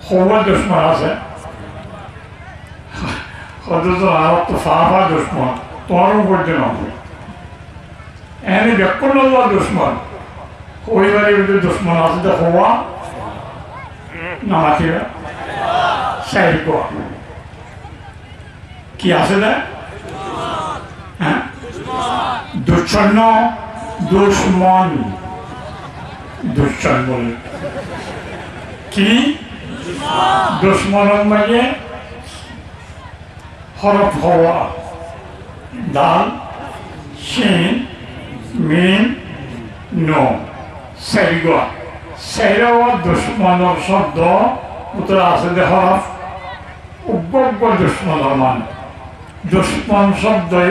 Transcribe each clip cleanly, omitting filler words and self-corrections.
হওয়া দুশ্মন আছে অথচ আমার তো সাফা দুশ্মন তোমারও করতে নয় এনে ব্যাকুল হওয়া দুশ্মন পরিবারের ভিতরে দুশ্মন আছে যে হওয়া নামাতি সাইড কোয়া কি আছে না হ্যাঁ দুচ্ছন্ন দুশ্মন দুশ্মন বলে কি দুশ্মন মানে হরফ হওয়া দাল শিন মিন নো সাইগোয়া সাইরাওয়া দুশ্মনের শব্দ উত্তর আছে যে হরফ উগ্র দুশ্মনের মান দুশ্মন শব্দে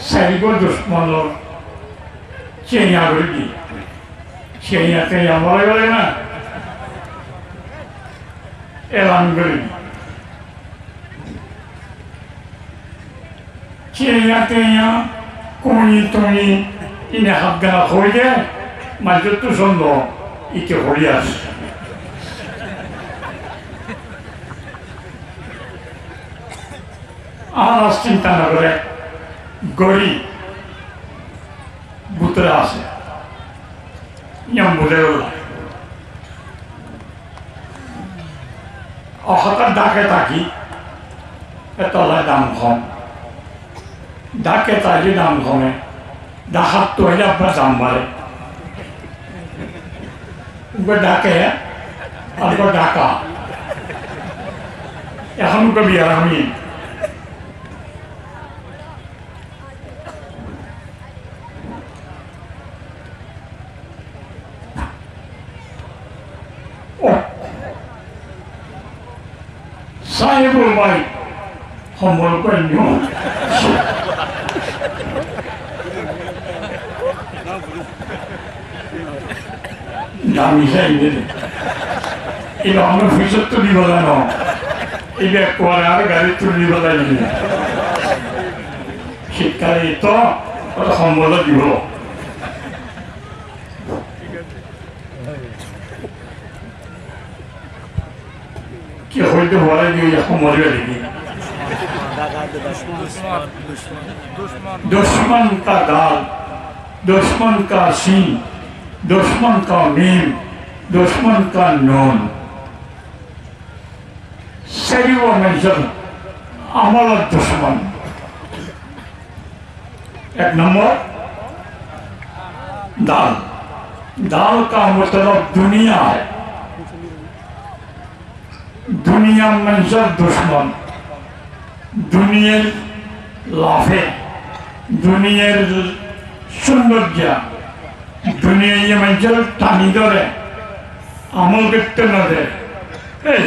সাইগো দুশ্মনের চেনিয়া করে কি চেনিয়া চেনিয়া বলে বলে না এলান করে চেনিয়া চেনিয়া কণি টনি ইনে হাত গানা হয়ে মাঝে তো সুন্দর ইকে হরিয়ে আসে আর চিন্তা না করে গড়ি ভিতরে আসে নিয়ম বলে হঠাৎ ডাকে থাকি এতলায় দাম কম ডাকে তাইলে দাম কমে ডাকাত তো হইলে আপনার দাম বাড়ে ডাকে আর ডাকা এখন কবি আর আমি সাহেবুল ভাই সম্বল করে নিও দামি চাই এটা আমরা ফিসর তুলি বলানো এটা করে আর গাড়ি তুলি বলাই শীতকালে তো ওটা সম্বল দিব কি হইতে বলাই দিয়ে মরবে দেখি दुश्मन का दाल दुश्मन का सीन दुश्मन का मीम दुश्मन का नून सही वो मंजर अमल दुश्मन एक नंबर दाल दाल का मतलब दुनिया है दुनिया मंजर दुश्मन दुनिया लाफे दुनिया सौंदर्य दुनिया ये मंजर टानी धरे আমল করতে না দেয় এই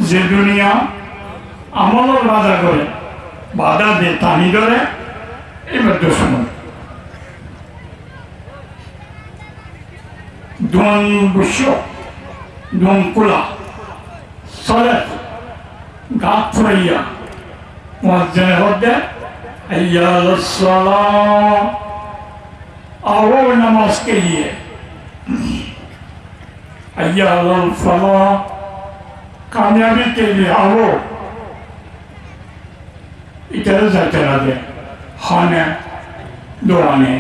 যে দুনিয়া আমলের বাধা করে বাধা দিয়ে টানি ধরে এবার দুশ্মন দুয়ান বুস্য দুয়ান কুলা সলেট গাছ ফুরাইয়া মুয়াজ্জিনের মধ্যে হাইয়া আলাস সালাহ आओ नमाज के लिए हाइया अल फलाह कामयाबी के लिए आओ इधर जाते रहते खाने दौड़ाने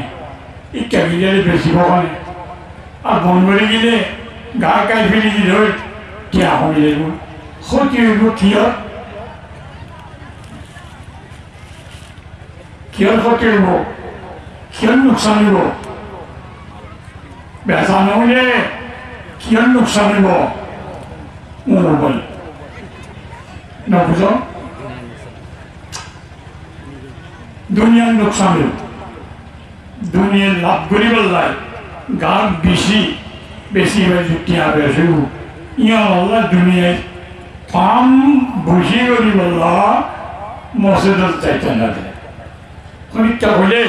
इक्का गिले बेसी भगवाने अब बनबरी गिले गा का फिरी गिले क्या हो गिले वो होती है वो किया होते है वो क्या नुकसान है वो बेहसान हो ये क्या नुकसान है वो बोल ना बुझो दुनिया नुकसान है दुनिया लाभ गुरी बल्ला गांव बिशी बेसी में जुटियां बेचू यहाँ वाला दुनिया पाम बुशी गुरी बल्ला मौसम चाहते ना थे कोई क्या बोले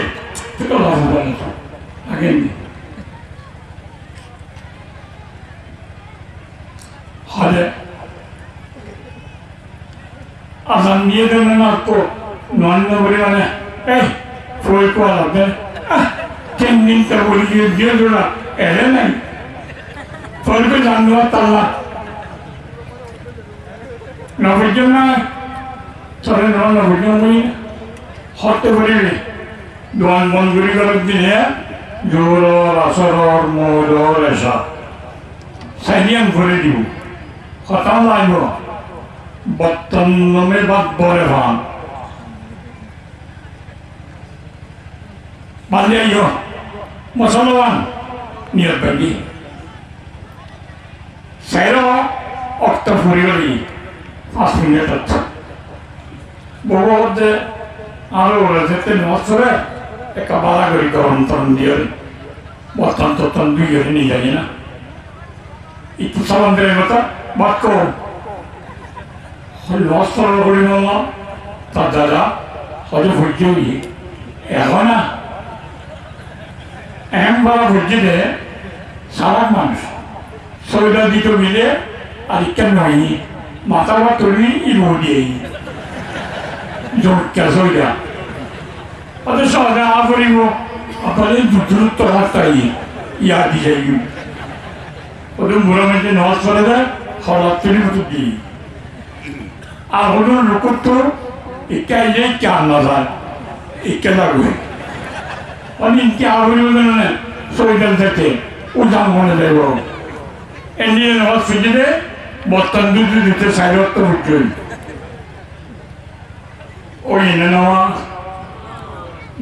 तो लाभ बोलना आगे नहीं हाले आसान ये तो मैंने आपको नॉन नंबर वाले এই ফুল কোয়া লাগবে 3 দিন তো বলি দিয়ে দিলা এলে নাই ফুলকে জানলো তাল্লা নবজন না চলে নবজন বলি হতে বলি দোয়ান বন্ধুরি গেল দিনে জোর আসর মোর এসা সাইডিয়াম করে দিব খতাম লাগব বত্তন্নমে বাদ বরে ভান বাদে আইও মুসলমান নিয়ত বাগি সাইরো অক্ত ফুরিগলি 5 মিনিট আছে বহুত আরো যেতে নসরে একটা বালা করি গরম তরম দিয়ে বর্তন তত্তন দুই নিয়ে যাই না একটু সালান্তের কথা বাক্য নসর করি বললাম তার দাদা হয়তো ভুলছে এখন না একবার ভুলছে যে সারা মানুষ শরীরা দিতে মিলে আর কেন হয়নি মাথা বা তৈরি ইবো দিয়েই জোরটা শরীরা অত সহজে আপরিব আপনাদের দ্রুত রাস্তায় ইয়া দিয়ে যাই ওদের বুড়ো মেয়েকে নজ করে দেয় হঠাৎ তৈরি মতো দিই আর হলো লোকের তো একাই যে কেন না যায় একে লাগবে অনেককে আপরিব না শরীরের থেকে উদাম মনে দেব এমনি নজ ফিরে দে বর্তমান দুধ দিতে সাইড তো উঠছই ওই নেওয়া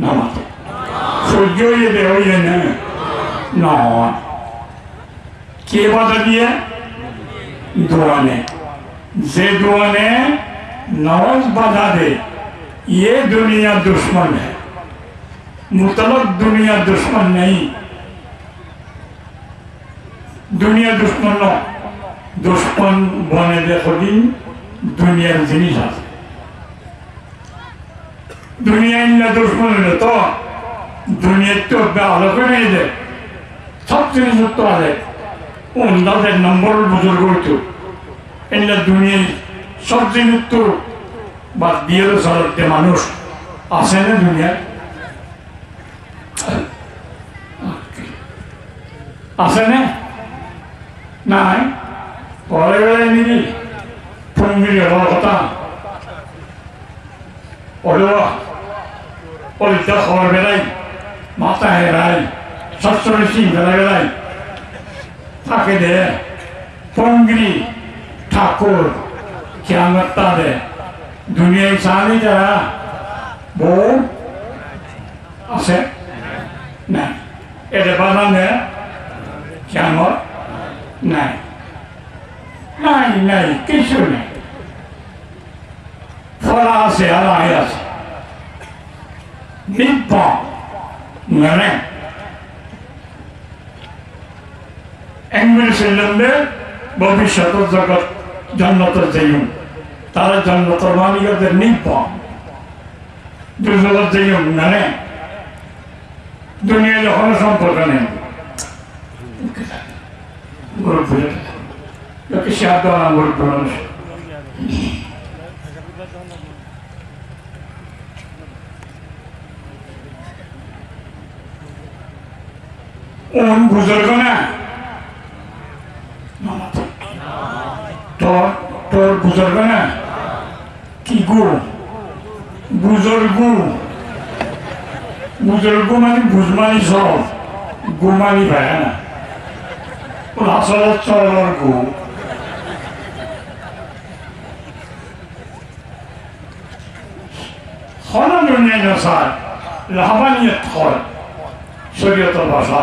নামাজ সহ্য হয়ে দে ওই নয় কে বাধা দিয়ে দোয়ানে যে दौने नवाज बाधा दे ये दुनिया दुश्मन है मुतलक दुनिया दुश्मन नहीं दुनिया दुश्मन नो दुश्मन बने देखो दिन दुनिया जिनिस আছে दुनिया इन दुश्मन है तो दुनिया तो भालो করে দে সব জিনিস তো আছে ওনাদের নম্বর বুজুর্গ হইতো এলা দুনিয়া সব জিনিস তো বাদ দিয়ে চলতে মানুষ আছে না দুনিয়া আছে না নাই পরে বেড়ে নিবি ফোনগিরি হওয়ার কথা ওইটা খবর বেড়াই মাথা হেরাই সবসময় সিং বেড়া বেড়াই থাকে দে ফোনগিরি ঠাকুর কিয়ামত দে দুনিয়ায় সানি যারা বউ আছে না এটা বানানে কিয়ামত নাই নাই নাই কিছু নেই ফলা আছে আর আয় আছে নির্ভর মানে এমনি ভবিষ্যৎ জগৎ জন্নতের যেয়ুম তারা জন্নতের মালিকদের নির্ভর দুজগৎ যেয়ুম মানে দুনিয়া যখন সম্পর্ক নেই গরু ভুলে লোকে সাহায্য গরু মানুষ उन बुजुर्गों ने तो बुजुर्गों ने कि बुजुर्गो मानी बुझमानी सब गुमानी भाया ना चलर गु हर दुनिया जैसा लाभानियत हर शरीयत भाषा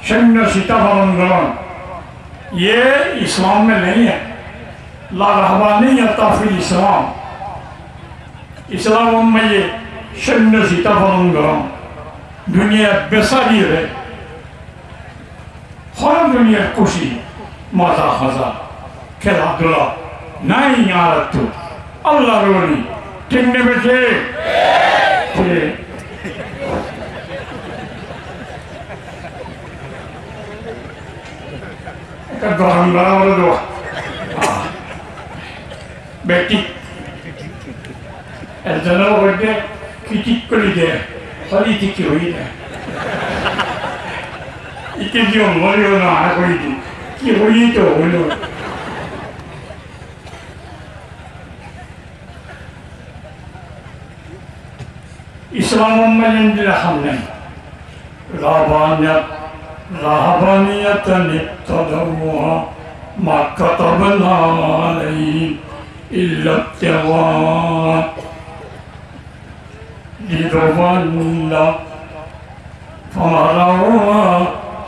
शून्य सीता पालन ग्रहण ये इस्लाम में नहीं है ला रहबानियत फिल इस्लाम इस्लाम में ये शून्य सीता पालन ग्रहण दुनिया बेसारी है हर दुनिया खुशी मजा खजा खेला धुला नहीं यार तो अल्लाह रोनी टिकने बैठे गरम गरम दो बेटी बोलते কি ঠিক করে দেয় হলি ঠিক হয়ে যায় ইকে দিও মরিও না আর কই দি কি হই তো হলো ইসলাম মানে রাখাম নাই رهبانية ابتدعوها ما كتبنا عليهم إلا ابتغاء رضوان الله فما رأوها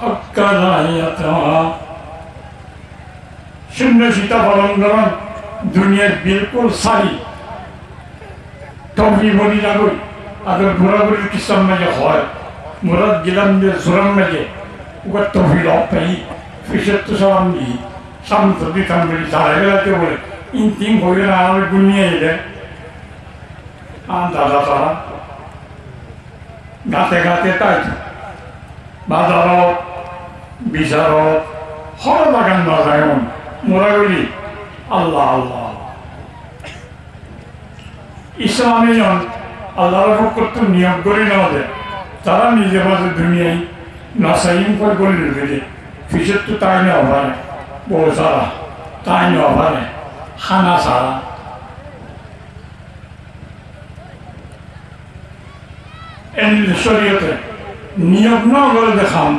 حق رعايتها শূন্য সীতা পালন করেন দুনিয়ার বিলকুল সারি তবে বলি যাবে আগে ঘোরাঘুরির কিসার মাঝে হয় মুরাদ গেলাম যে জোরাম মাঝে ওকে তফিল অপাই ফিসের তো সালাম দিই সামনে তো দিতাম বলি যারা বেড়াতে বলে ইনতিম হয়ে না আমার গুনিয়ে এলে দাদা তারা গাতে গাতে তাই বাজারত বিচারত হর বাগান না যায় মোরা বলি আল্লাহ আল্লাহ ইসলামী জন আল্লাহর পক্ষ নিয়োগ করে নেওয়া যায় তারা নিজে মাঝে দুনিয়ায় নাসাইম করে গড়ে রেখেছে ফিসের তো তাই নেওয়া পারে বউ সারা তাই নেওয়া পারে খানা সারা শরীয়তে নিয়োগ না করে দেখাম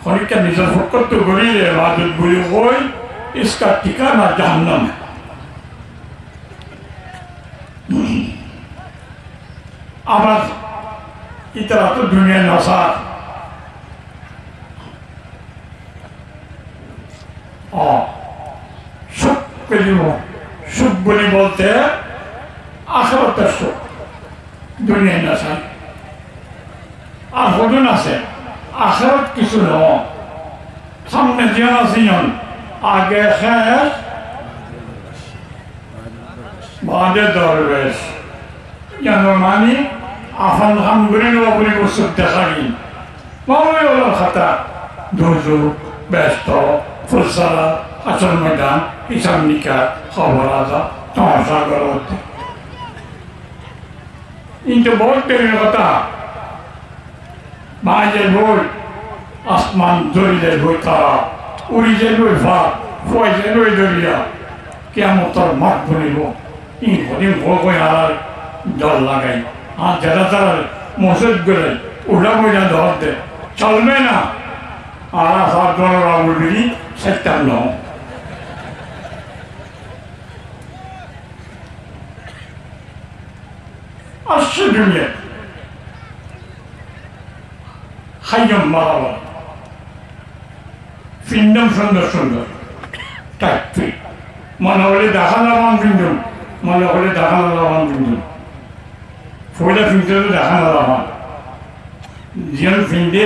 খনিকটা নিজের পক্ষ তো গড়িয়ে মাদুর বলি ওই इसका ठिकाना जहन्नम है আমরা ইতারা তো দুনিয়া নসার সুখ পেলিব সুখ বলে বলতে আখেরাতের সুখ দুনিয়া নসার আর হদন আছে আখেরাত কিছু নয় সামনে জিয়ান আছে আগে শেষ বাদে দরবেশ যেন মানি আফান খাম করে নেওয়া বলে বস্তু দেখাই মামলে হলো খাতা দুর্যোগ ব্যস্ত ফুলসারা আসল ময়দান হিসাব নিকাশ খবর আসা তমাশা করতে কিন্তু বহুত দেরির কথা মাঝে বই আসমান জড়িয়ে বই তারা উড়ি যে লই ভাত ফুয়াই যে লই দরিয়া কেমন তোর মাঠ বলিব ই হরি ভোগ আর জল লাগাই আর যারা তারা মসজিদ গেলে উড়া বইয়া ধর দে চলবে না আর আসার জনরা উড়বি সেটার ন আসছে দুনিয়া হাইম মারাবার পিন্ডম সুন্দর সুন্দর টাইপি মনে হলে দেখা লাগাম পিন্ডম মনে হলে দেখা লাগাম পিন্ডম ফলে পিন্ডে তো দেখা লাগাম জিয়ান পিন্ডে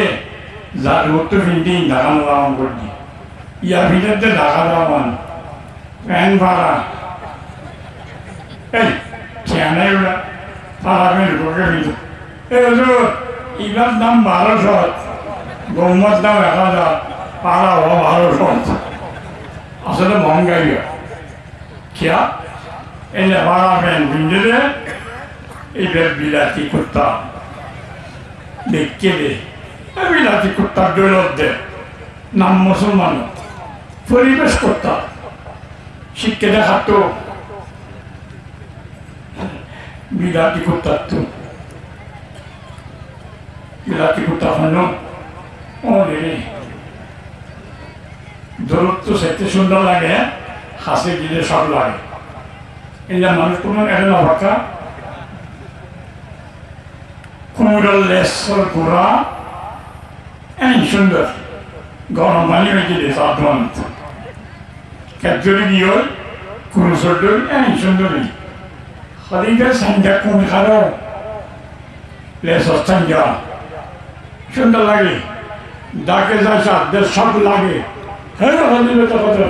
যার মতো পিন্ডে দেখা লাগাম করছি ইয়া পিন্ডে দেখা লাগাম প্যান ভাড়া এই চেয়ানাই ওরা পাড়াবেন ঢোকে পিন্ড এবার দাম 1200 গৌমার দাম 1000 पारा हुआ बाहर असल महंगाई है क्या इन हमारा फैन बिंदे इधर बिलाती कुत्ता देख के दे बिलाती कुत्ता डोलत दे नाम मुसलमान परिवेश कुत्ता शिक्षे देखा तो बिलाती कुत्ता तो बिलाती कुत्ता फनो ओ रे দূরত্ব সেতে সুন্দর লাগে হাসে গিলে সব লাগে এই যে মানুষ কোনো একটা অবাকা কুমুরের লেসর গোড়া এই সুন্দর গরম পানি হয়ে গেলে সাধারণ খেজুরি দিয়ে কুরুসর দই এই সুন্দরী হরিঙ্গের সঞ্জা কমে খারো লেসর সঞ্জা সুন্দর লাগে ডাকে যায় সাথে সব লাগে হ্যাঁ হলিবে তো কথা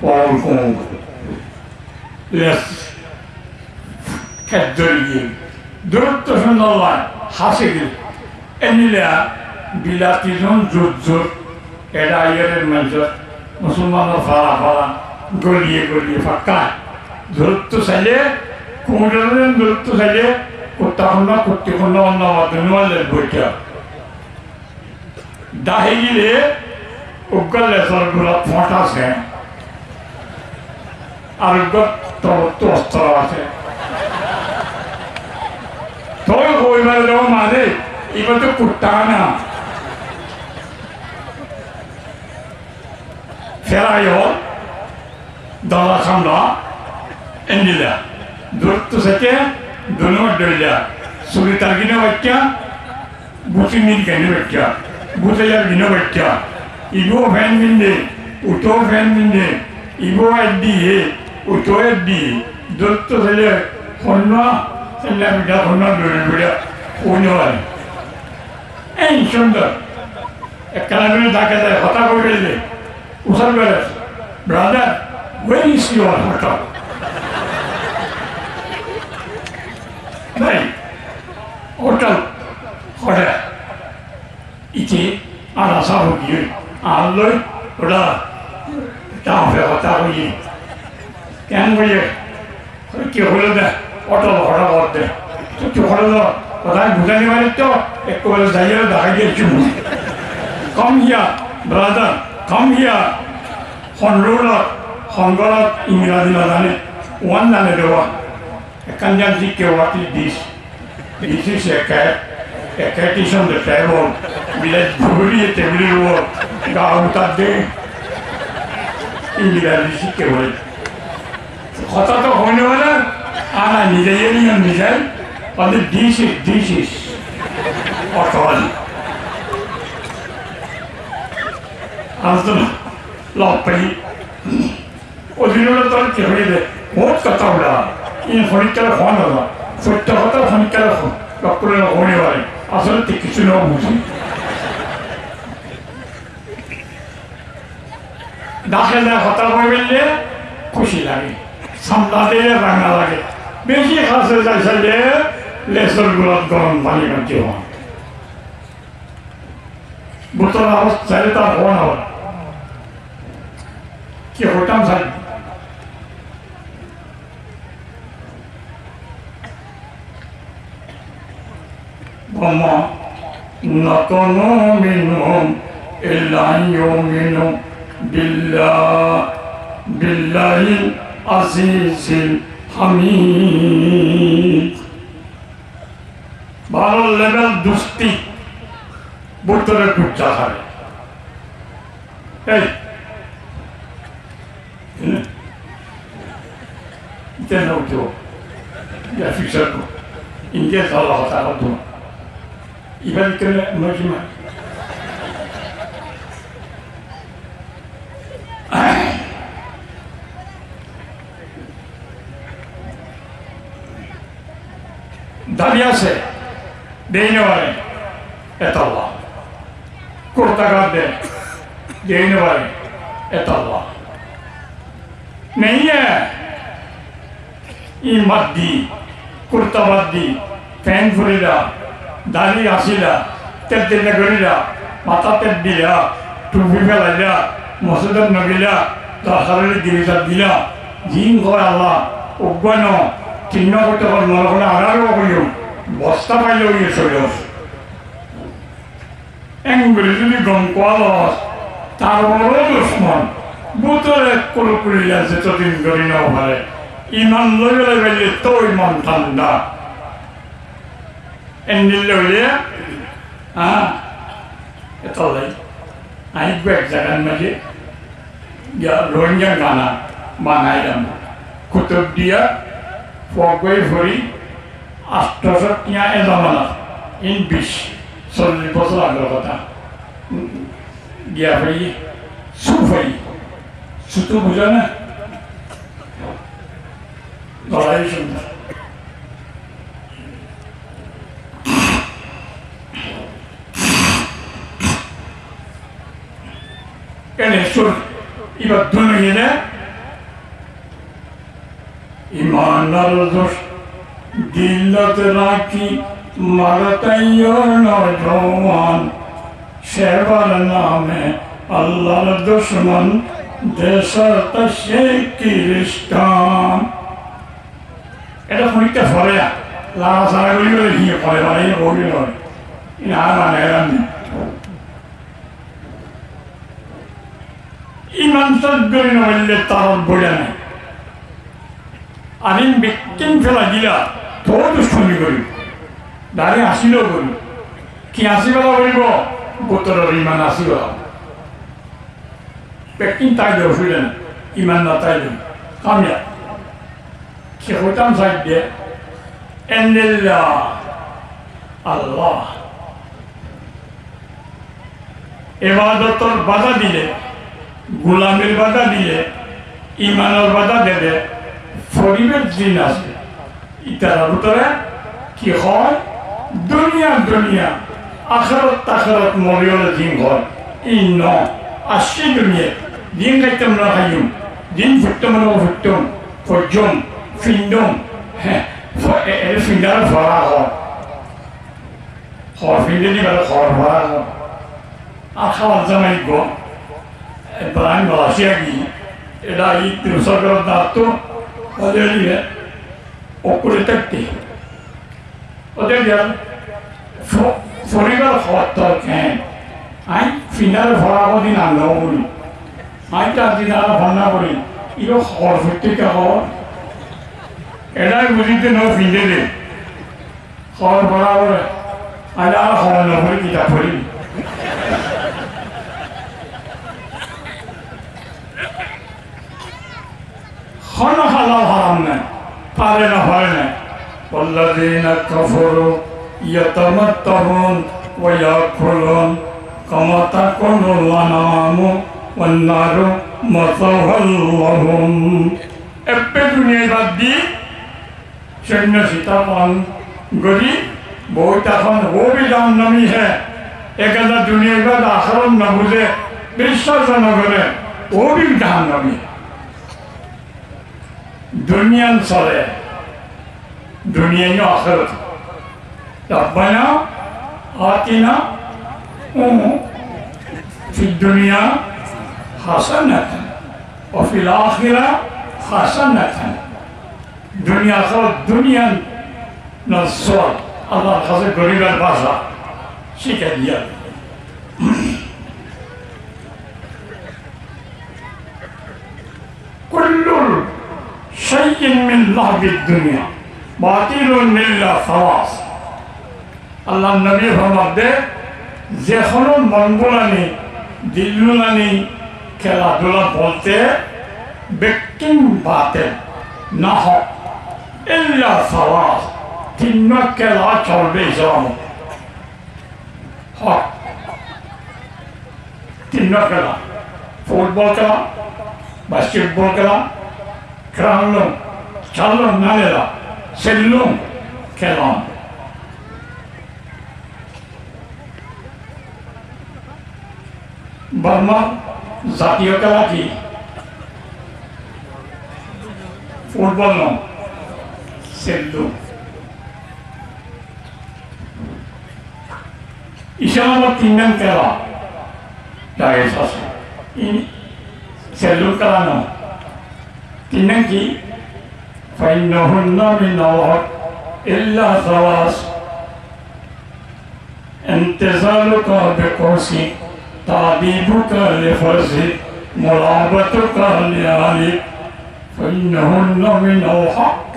পল কম লেস খেজুরি দিয়ে দূরত্ব সুন্দর লাগে হাসে গেল এনিলে বিলাতি জন জোর জোর এটা আইয়ের মানুষের মুসলমানের ফাড়া ফাড়া গলিয়ে গলিয়ে ফাঁকা দূরত্ব চাইলে কুমুরের দূরত্ব চাইলে কুত্তা খন্ড কুত্তি খন্ড অন্য দুনিয়ালের বইটা দাহি গিলে উগ্র লেসর গুলো ফট আছে আর উগ্র তরত্ব অস্ত্র আছে তোর বইবার দেওয়া মাঝে এবার তো কুত্তা না ফেরাই হোক দলা সামলা এন্ডিলা দূরত্ব থেকে দুনিয়া ডইলা সুবিতার কিনে বাচ্চা বুঝি নির কেনে বাচ্চা বুঝাইয়ার কিনে বাচ্চা ইগো ফ্যান বিন্দে উঠো ফ্যান বিন্দে ইগো এডি হে উঠো এডি দূরত্ব থেকে খন্ন সেলা বিটা খন্ন দূরে দূরে উনিওয়ালে এই সুন্দর একখানা করে ডাকে যায় হতা করে দিলে উসার বেড়ে brother where is your hotel নাই হোটেল হোটেল ইতি আর আশা হই আর লই ওটা তাহলে হতা হই কেন বলে কি হলো না অটো ভাড়া করতে তো হলো কোথায় বুঝানি মানে তো একটু বলে যাইয়ে দাঁড়িয়ে দিয়েছি কম হিয়া ব্রাদার কম হিয়া হনরুলত হংগলত ইংরাজী নাজানে ওয়ান জানে দেওয়া একাঞ্জান GK what is this? This is a cat is on the table বিলেজ ঘুরিয়ে টেবিলের উপর গা উতার দে ইংরাজি শিখে বলে কথা তো হইনি বলে আনা নিজেই নিয়ম নিজেই বলে this is অটল আজ লপাই অধীনের তোর কে হয়ে যায় বহুত কথা উড়া এই হরিকালে ফোন হলো সত্য কথা হরিকালে ডক্টরের হয়ে পারে আসলে ঠিক কিছু না বুঝি ডাকেলে হতা হয়ে গেলে খুশি লাগে সামলা দিলে রান্না লাগে বেশি খাসে যাইলে লেসর গুলো গরম পানি মানতে হয় বোতল অবস্থায় তার ফোন হল কি হতাম সাই وما نقم منهم إلا أن يؤمنوا بالله العزيز الحميد ভালো লেভেল দুষ্টি বোতলে কুচ্চা খাবে এই কেন উঠো ya fixato indietro alla volta iban ke majma दालिया से देने वाले अल्लाह कुर्ता कर दे देने वाले अल्लाह नहीं है ই মাদ্দি কুর্তা বাদ্দি ফ্যান ফুরিলা দাড়ি আসিলা তেল তেলে গড়িলা মাথা তেল দিলা টুপি ফেলাইলা মসজিদত নগিলা দরকারের গিরিজা দিলা জিন কয় আল্লাহ অজ্ঞান চিহ্ন করতে পার নরকলে আড়ারও করিও বস্তা পাইলেও ইয়ে চলে এঙ্গুলি যদি গম কোয়ালস তার বড় দুশ্মন বুতরে কুল কুলিলা যেতদিন গড়ি নাও পারে ইমান লইলে বেলে তো ইমান ঠান্ডা এন্ডিল লইলে এত লাই আমি এক জায়গার মাঝে রোহিঙ্গা গানা বানাইলাম কুতুব দিয়া ফগই ভরি 800 টিয়া এজামানা ইন 40 বছর আগের কথা গিয়া ভাই সুফাই সুতু বুঝা না গলায় সুন্দর এনে সুর এবার দুনিয়া ইমানার দোষ দিলত রাখি মারতাইও নজওয়ান সেবার নামে আল্লাহর দুশ্মন দেশর তসে খ্রিস্টান এটা পরীক্ষা ফলে লাড়া ছাড়া করি বলে কি পরে বাড়াই বলি নয় আর মানে এরাম ইমান সজ্ঞরি নইলে তার বলে নাই আনিম বেকিন ফেলা দিলা তো দুষ্কর্মী করি দাঁড়ে আসিলেও করি কি আসিবেলা বলিব গোতরের ইমান আসিবেলা বেকিন তাই দেব অসুবিধা নেই ইমান না তাই দেব কামিয়া কি হইতাম সাইড দিয়ে এন্দিল্লাহ আল্লাহ এবাদতর বাধা দিলে গোলামের বাধা দিলে ইমানের বাধা দেবে ফরিবের দিন আছে ইতার ভিতরে কি হয় দুনিয়া দুনিয়া আখরত তাখরত মরিয়লে দিন হয় এই ন আসছে দুনিয়া দিন খাইতাম না খাইম দিন ফুটতাম না ফুটতাম ফজম ফিন্দম হ্যাঁ এর ফিন্দার ভরা হয় খড় ফিন্দে দিবার খড় ভরা হয় আর খাওয়ার জামাই গো Ibrahim Malaysiagi এটা এই সরকারের দায়িত্ব ওদের দিয়ে ওপরে থাকতে ওদের পরিবার হওয়ার দরকার আই ফিনার ভরা দিন আনলাম বলি আই তার দিন আর ভান্না করি ইও খড় থেকে হওয়ার এটাই বুঝিতে ন ফিন্দে দে খড় ভরা করে আজ আর খড় না পড়ি কিতাব পড়ি خنا حلال حرام نه پاره نه پاره نه والذین کفروا یتمتعون ویأکلون کما تأکل الأنعام والنار مثوى لهم এপে দুনিয়ায় বাদ দি সৈন্য সীতাপান গরি বউটাখন ও भी জাহান্নামী है একাদা দুনিয়ায় বাদ আখরত না বুঝে বিশ্বাস না করে ও भी জাহান্নামী दुनिया चले दुनिया में आखिरत रब्बना आतिना في الدنيا حسنة وفي الآخرة حسنة दुनिया आखिरत दुनिया नस्वार الله خاصة قريب الباشا شيء दिया كل شيء من لهو الدنيا باطل إلا خلاص الله النبي فرماতে যে কোনো মঙ্গলানি দিল্লুলানি খেলাধুলা বলতে ব্যক্তি বাতিল না হোক ইল্লা খালাস তিন খেলা চলবে ইসলাম হক তিন খেলা ফুটবল খেলা বাস্কেটবল খেলা Kralum, Chalum Nalera, Selum, Kelam. Burma, Zatio Kalaki, Football no, Selum. Islamabad Kingdom Kela, Diocese, Selum Kalano. Tinaki فإنهن من الحق إلا ثلاث انتظارك بقوسك تعذيبك لفرسك ملابتك لأهلك فإنهن من الحق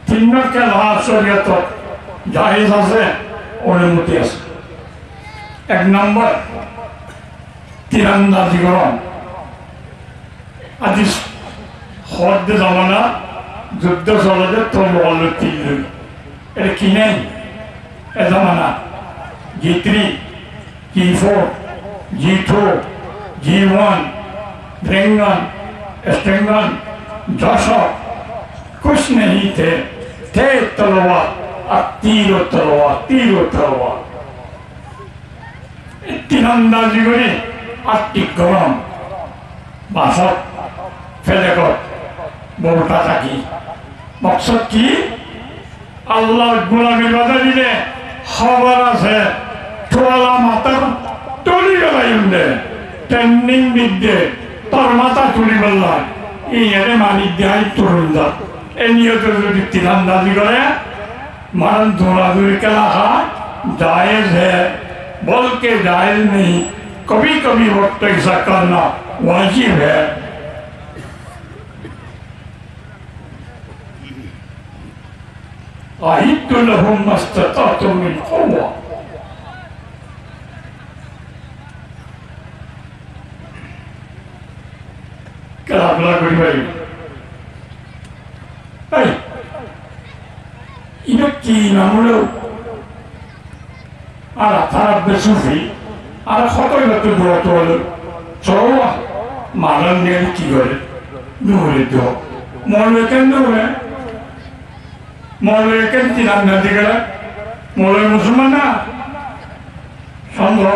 তিনকে লাভ শরীয়ত জায়েজ আছে অনুমতি আছে এক নম্বর তীরন্দাজি করণ আজি হদ্দ জমানা যুদ্ধ চলতে তলোয়ার তীর এটা কি নেই এ জমানা G3 G4 G2 G1 dragon स्ट्रिंगन जॉशॉक कुछ नहीं थे तलवार और तीरो तलवार तीरंदाजी करी आट्टी गरम बासत फेलेकत बोटा थाकी मकसद की আল্লাহ গোলামি বাধা দিলে খবর আছে টোয়ালা মাথার তুলি গেলাই উঠে ট্রেন্ডিং বিদ্যে তোর মাথা তুলি বললাম এই এরে মানিক দেয় তরুণ এই নিয়ত যদি तीरंदाजी करे मरण दौड़ादौड़ी के रहा जायज़ है बोल के जायज़ नहीं कभी कभी वक्त ऐसा करना वाजिब है अहिद्दु लहुम मस्ततातुम मिन क़ुव्वा क्या बला करी भाई hey ini kina mulu ala taraf bersufi ala khotoy batu buatol coba malam dia kigore nure do molwe kan tidak nanti kala molwe musulman na sandro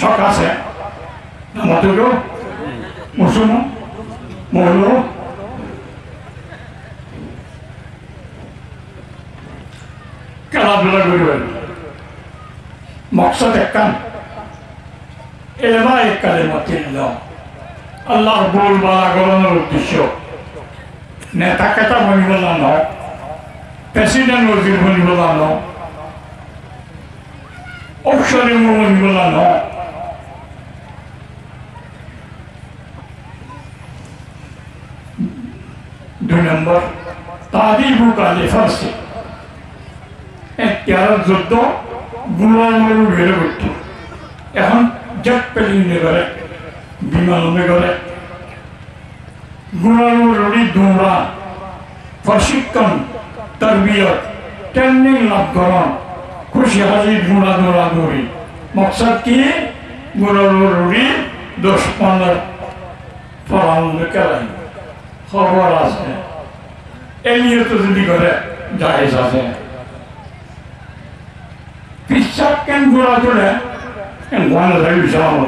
shokase namatu do musulman molo খেলাধুলা করবেন মকসদ একখান এলেমা এক কালেমাতিল্লাহ আল্লাহর বল বালা গলানোর উদ্দেশ্য নেতা কেতা বনিব না president ওজির বনিব না অফিসারি বনিব না দুই নম্বর তাদিবু কালে ফারসি क्या যুদ্ধ গুলামের বেড়ে উঠত এখন জেট প্লেনে করে বিমানে করে গুলামের দৌড়া প্রশিক্ষণ তরবিয়ত ট্রেনিং লাভ করা খুশি হাসি দৌড়াদৌড়ি মকসদ কি গুলামের 10-15 পড়ানো করাই খবর আছে এই নিয়ে তো যদি করে জায়েজ আছে Pisah kan gula tulen, kan gula lagi sama.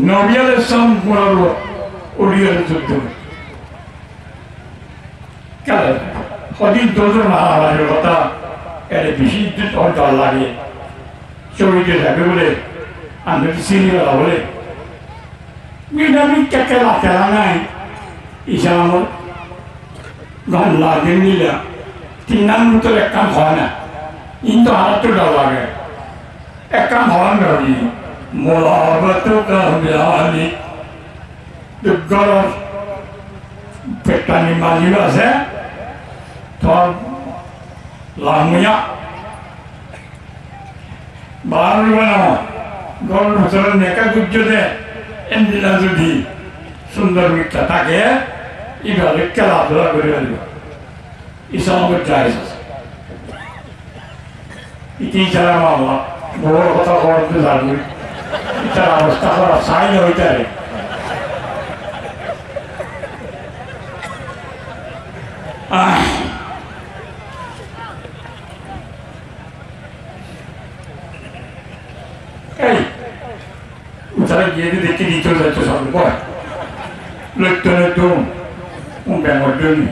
Nabi Alaihissalam gula lu, uriya itu. Kalau hadis dozer mahal lagi kata, ada bisi itu orang lagi. Cuma itu lagi boleh, anda di sini lah boleh. Kita ni kekelah kelangai, Islam, gan lagi ni lah. Tinan itu ekam khana, ini harus terdapat. Ekam khana lagi, mulabatu kahbiani, dekat petani majilah se, thor lamunya, baru mana, gol bersama mereka tujuh endilan jadi sundar kita tak ya, ibarat kelah berlalu. Islam berjaya. Itu cara malah, boleh kata orang tu lalu. Cara awasnya kalau saya itu ada. Cara dia tu dekat itu saja sampai boleh. Lepas umbengot dulu.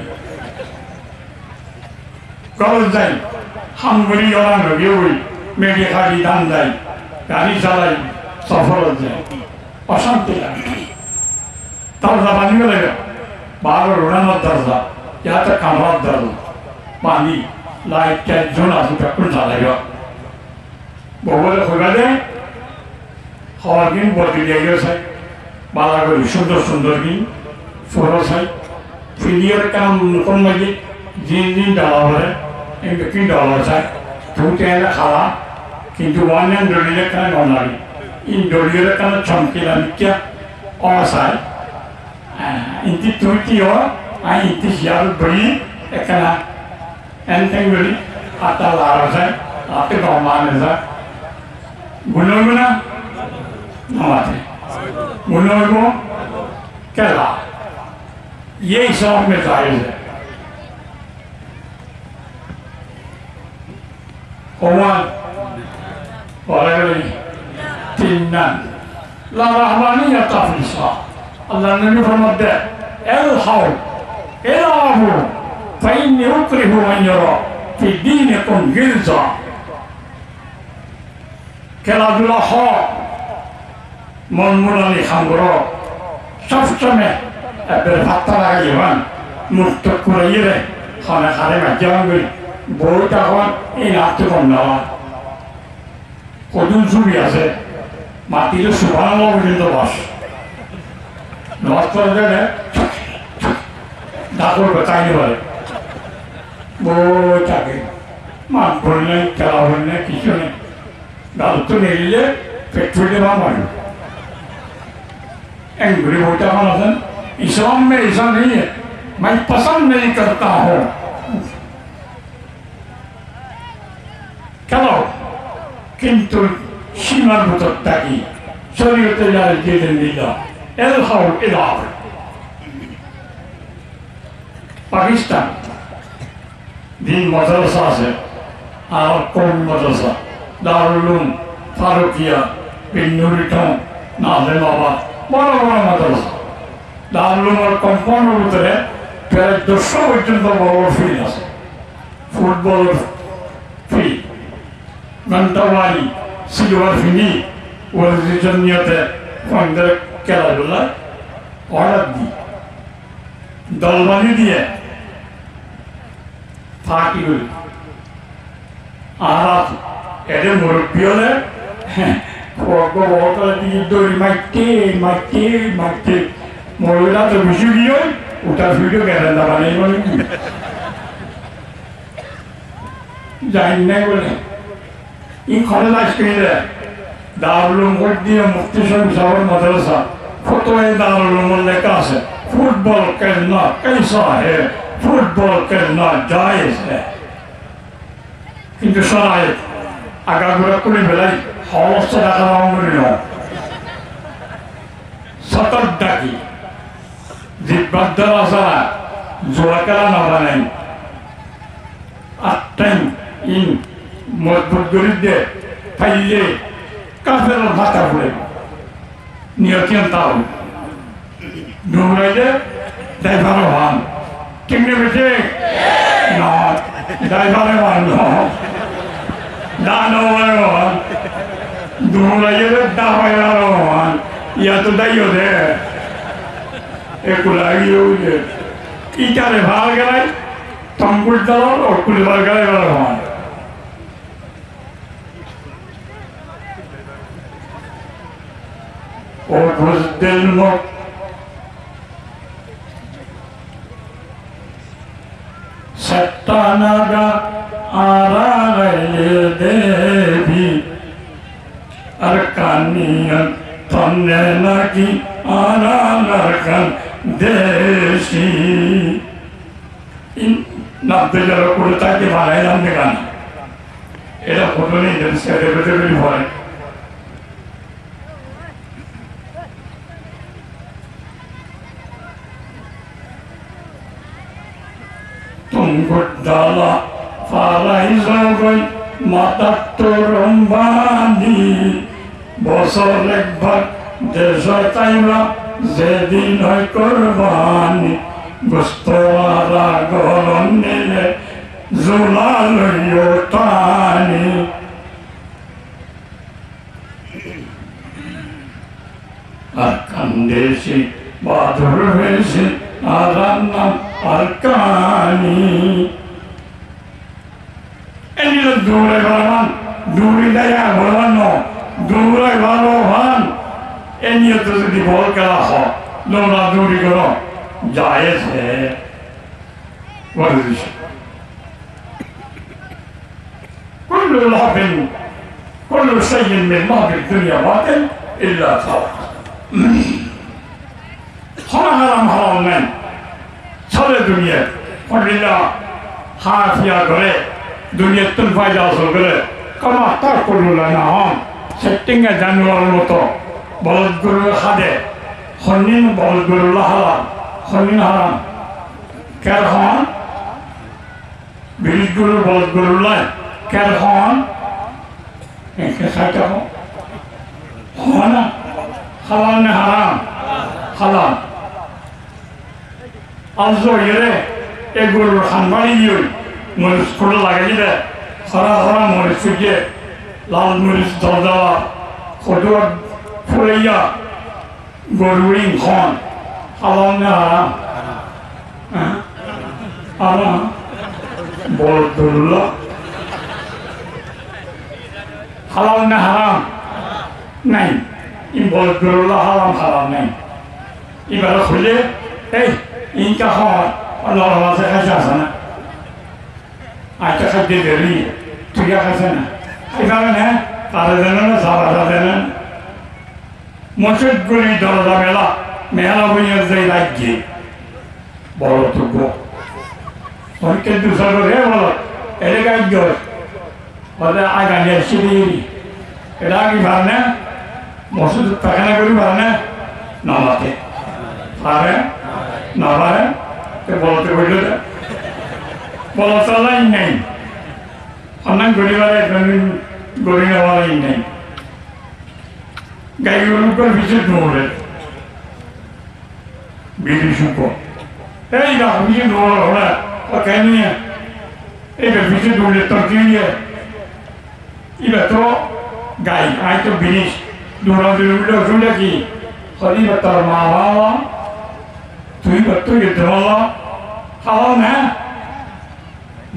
Kalau saya, Hungary orang lebih media kali dan saya, kali saya safar saja, asanti lah. Tahu apa ni mereka? Baru orang terasa, ya tak kamar terasa, mandi, light cat zona sudah pun salah ya. Bawa le Hawagin buat dia saya, baru sunder ni, suara saya, video rekam kon lagi. Jin dollar, yang bikin dollar saya, tu tiada kalah, kintu mana yang dollar kan onari, in dollar kan champion kia, orang saya, inti tu tiada, inti siapa beri, ekana, enteng beri, atau lara saya, atau kawan saya, guna, namanya, guna, kelah, ye Islam menjadi. Kawan, orang tinan, la rahmaniyah tafsir. Allah Nabi bermada, elhaul, elabu, فإني أكره من يرى في دينكم غلظة. খেলাধুলা হয় মন মুরালি খাঙ্গর সবসময় এবার ভাতটা লাগাই হন মুক্ত কুড়াইয়ে রে খানে খানে মাঝাম করি বউটা হন এই নাচতে কম নেওয়া কদুন ছবি আছে মাটিতে শুকানো পর্যন্ত বাস নষ্ট হয়ে ডাকর চাইনি বলে বউটাকে মাঠ ভরি নেই খেলা ভরি নেই কিছু নেই গাল তো নিলে पेट्रोल मारू एंग्री होता है इस्लाम में ऐसा नहीं है मैं पसंद नहीं करता हूँ चलो किंतु सीमा बुतत्ता की शरीयत यार जेदन दिला एलहाउ इलाव पाकिस्तान दिन मदरसा से और कौम मदरसा दारुल उलूम फारूकिया बिन्नुरिटों नाज़िमाबाद बड़ा बड़ा मदरसा दारुल और कंपाउंड उतरे फिर 200 पर्यंत बड़ा फील्ड আছে फुटबल फील्ड घंटावाली सिल्वर फिनी ওয়ার্ল্ড নিয়তে ফন্ডের খেলাধুলা অর্ডার দি দলবানি দিয়ে পার্টি হল আর এর মুরব্বী হলে দৌড়ি মাইতে মাইতে মাইতে মহিলা তো বেশি গিয়ে ওটা ভিডিও গ্যারেন্ডা বানাই বলে জানি নাই বলে ই খরে লাশ কিনে दारुल मस्जिद मुफ्ती साहब मदरसा फतवा दारुल लिखा है फुटबॉल खेलना कैसा है फुटबॉल खेलना जायज है किंतु सराय आगागोड़ा कुली बेलाई हौसला डाका मांगुरिनो सतत डाकी जिब्बादर आसारा जोड़ाकरा ना बनाई आट्टाइन इन मजबूत गरीब दे फाइले काफिर भाता हुए नियतियन ताऊ डूबरे ड्राइवर वाहन कितने बचे ना ड्राइवर वाहन नो दानो वाहन डूबरे दावायर वाहन या तो दाइयो दे एक लागी हो गए इचारे भाग गए तंबुल डालो और कुल भाग गए वाहन और उस दिल में सत्ताना का आरा गए देवी अरकानियन तन्ने लगी आरा लड़कन देशी इन नब्बे जरा कुर्ता के बारे में हमने गाना ऐसा फोटो नहीं जब से देवते भी हुआ है Gudala Faraizogoy Matatorumbani Bosor ekbar Dezotaila Zedin hoy Kurbani Gustoara golon nile Zulal yotani Arkandesi Badur vesi Aranam Arkani Ini lo dure balan duri daya balano dure balohan ini itu di bol kala ho lona duri karo jayez hai warzish kullu lahbin kullu shay'in min mahbi dunya batil illa tawq haram haram men सारे दुनिया पढ़िला हाफिया करे दुनिया तुम फायदा हासिल करे कमा तक कोलुला ना हम सेटिंग है जानवर मतो बलद गुरु खादे खनिन बलद गुरु लहाला खनिन हराम क्या खान बीज गुरु बलद गुरु लाए क्या खान ऐसे साचा हो खाना हलाल ने हराम हलाल आजो ये एक गुरु खानवानी ही हुई मुझे स्कूल लगे जी हरा हरा मुझे सुझे लाल मुझे दर्दा खुदवा फुलैया गुरुइन खान হালাল না হারাম? হারাম। বলদুল্লাহ হালাল না হারাম? নাই। বলদুল্লাহ হারাম হারাম নাই। এবার খুলে এই ইনকা হয় নরম আছে, খাইছে আছে না? আচ্ছা খাদ্য দেরি ঠিক আছে না? এখানে না তারা দেন না, সারা দেন মসজিদ গুলি দরজা মেলা মেলা বইয়া যাই রাজ্যে বড় টুকু অনেকে দুসর করে বলো এটা কাজ ওদের আগানিয়া সিঁড়ি এটা কি ভার না মসজিদ পাখানা করি ভার না নামাতে পারে না পারে বলতে বলল বলা চলাই নেই অনেক গরিবারে গড়ি নেওয়াই নেই গাইগুলোর পিছিয়ে দৌড়ে বিড়ি শুক এই না পিছিয়ে দৌড় ওরা কেন এইবার পিছিয়ে দৌড়ে তোর কে নিয়ে এবার তো গাই আই তো বিড়ি দৌড়াতে উঠলে শুনলে কি হরিবার তোর মা বাবা তুই তুই দেওয়ালা খাওয়া না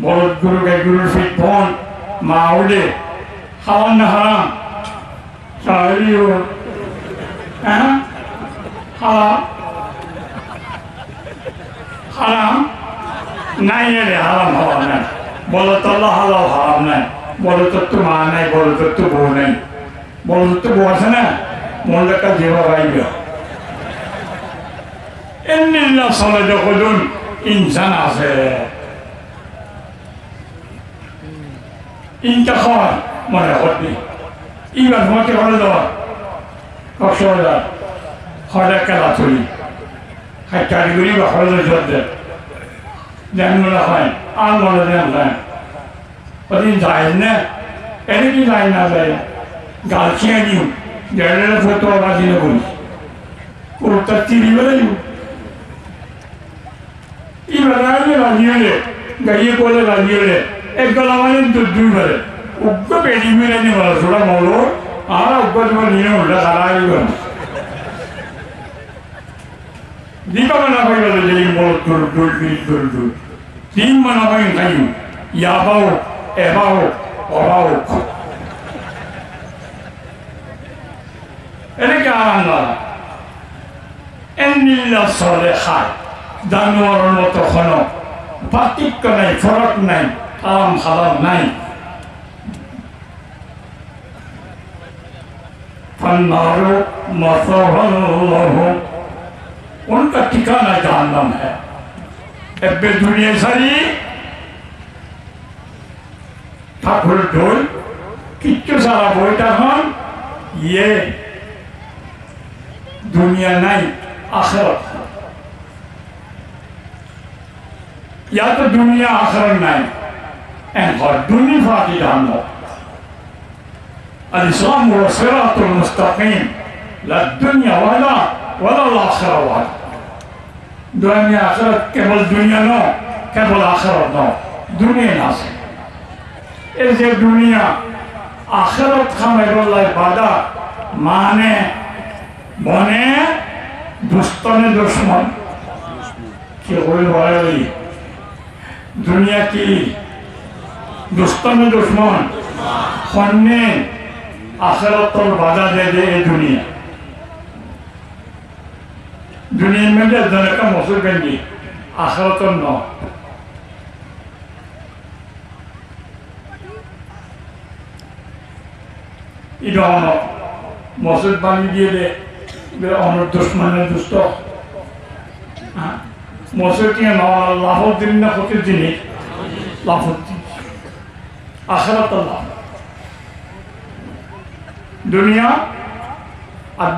বলদ গুরু গাই গুরুর ফিট ফোন মা উঠে খাওয়ান না হারাম সাহায্য হ্যাঁ হারাম হারাম নাই রে হারাম হওয়া নাই বলো তো হালাল হারাম নাই বলো তো মা নাই বলো তো বউ নাই বলো তো বউ আছে না মনে একটা জীবা পাইবে এমনি চলে যখন ইনসান আছে ইনকা খাওয়ার মনে করবি এবার তোমাকে ভালো দেওয়া কক্সবাজার হয়টা খেলা চলি হাই কারিগরি বা হয়তো জোর দেন দেন মনে হয় আর মনে দেন দেন ওদিন যায় না এনে কি যায় না যায় গাল ছিঁড়ে দিও জেলের ফটো বাজি না করি কোনটা চিনি বেড়াই এবার রাজিয়ে গাইয়ে করলে রাজিয়ে এক গলা মানে দুই বারে উগ্র পেটি মিলে নিয়ে বলা ছোটা মলো আর উগ্র তোমার নিয়ে উল্টা সারাই দীপা মানা পাই বলে যে বল দূর তিন মানা পাই খাই ইয়াবাও এবাও অবাও এটা কি আরাম লাগা এমনিল্লা চলে খায় জানোয়ারের মতো কোনো পার্থক্য নাই ফরক নাই হারাম হালাল নাই फन्नारो मसवल्लहु उनका ठिकाना जहन्नम है एब्बे दुनिया सारी ठाकुर ढोल किच्चू सारा बोलता हम ये दुनिया नहीं आखिरत या तो दुनिया आखिरत नहीं एंड दुनिया फाटी जहन्नम الإسلام هو صراط المستقيم لا الدنيا ولا الآخرة ولا دنيا آخرة كبل دنيا نو كبل آخرة نو دنيا ناس إذا دنيا آخرة خمر الله بادا माने बने दुश्मन दुश्मन কি বলে বলে দুনিয়া কি দুশ্মন দুশ্মন ফন্নে आखिरतों बाधा दे दे ये दुनिया में जो धन का मौसम बनी आखिरतों न इधर मौसम बनी दिए दे वे अनु दुश्मन दुष्टो मौसम की ना लाफों दिन ना होती दिन लाफों आखिरतों लाफ दुनिया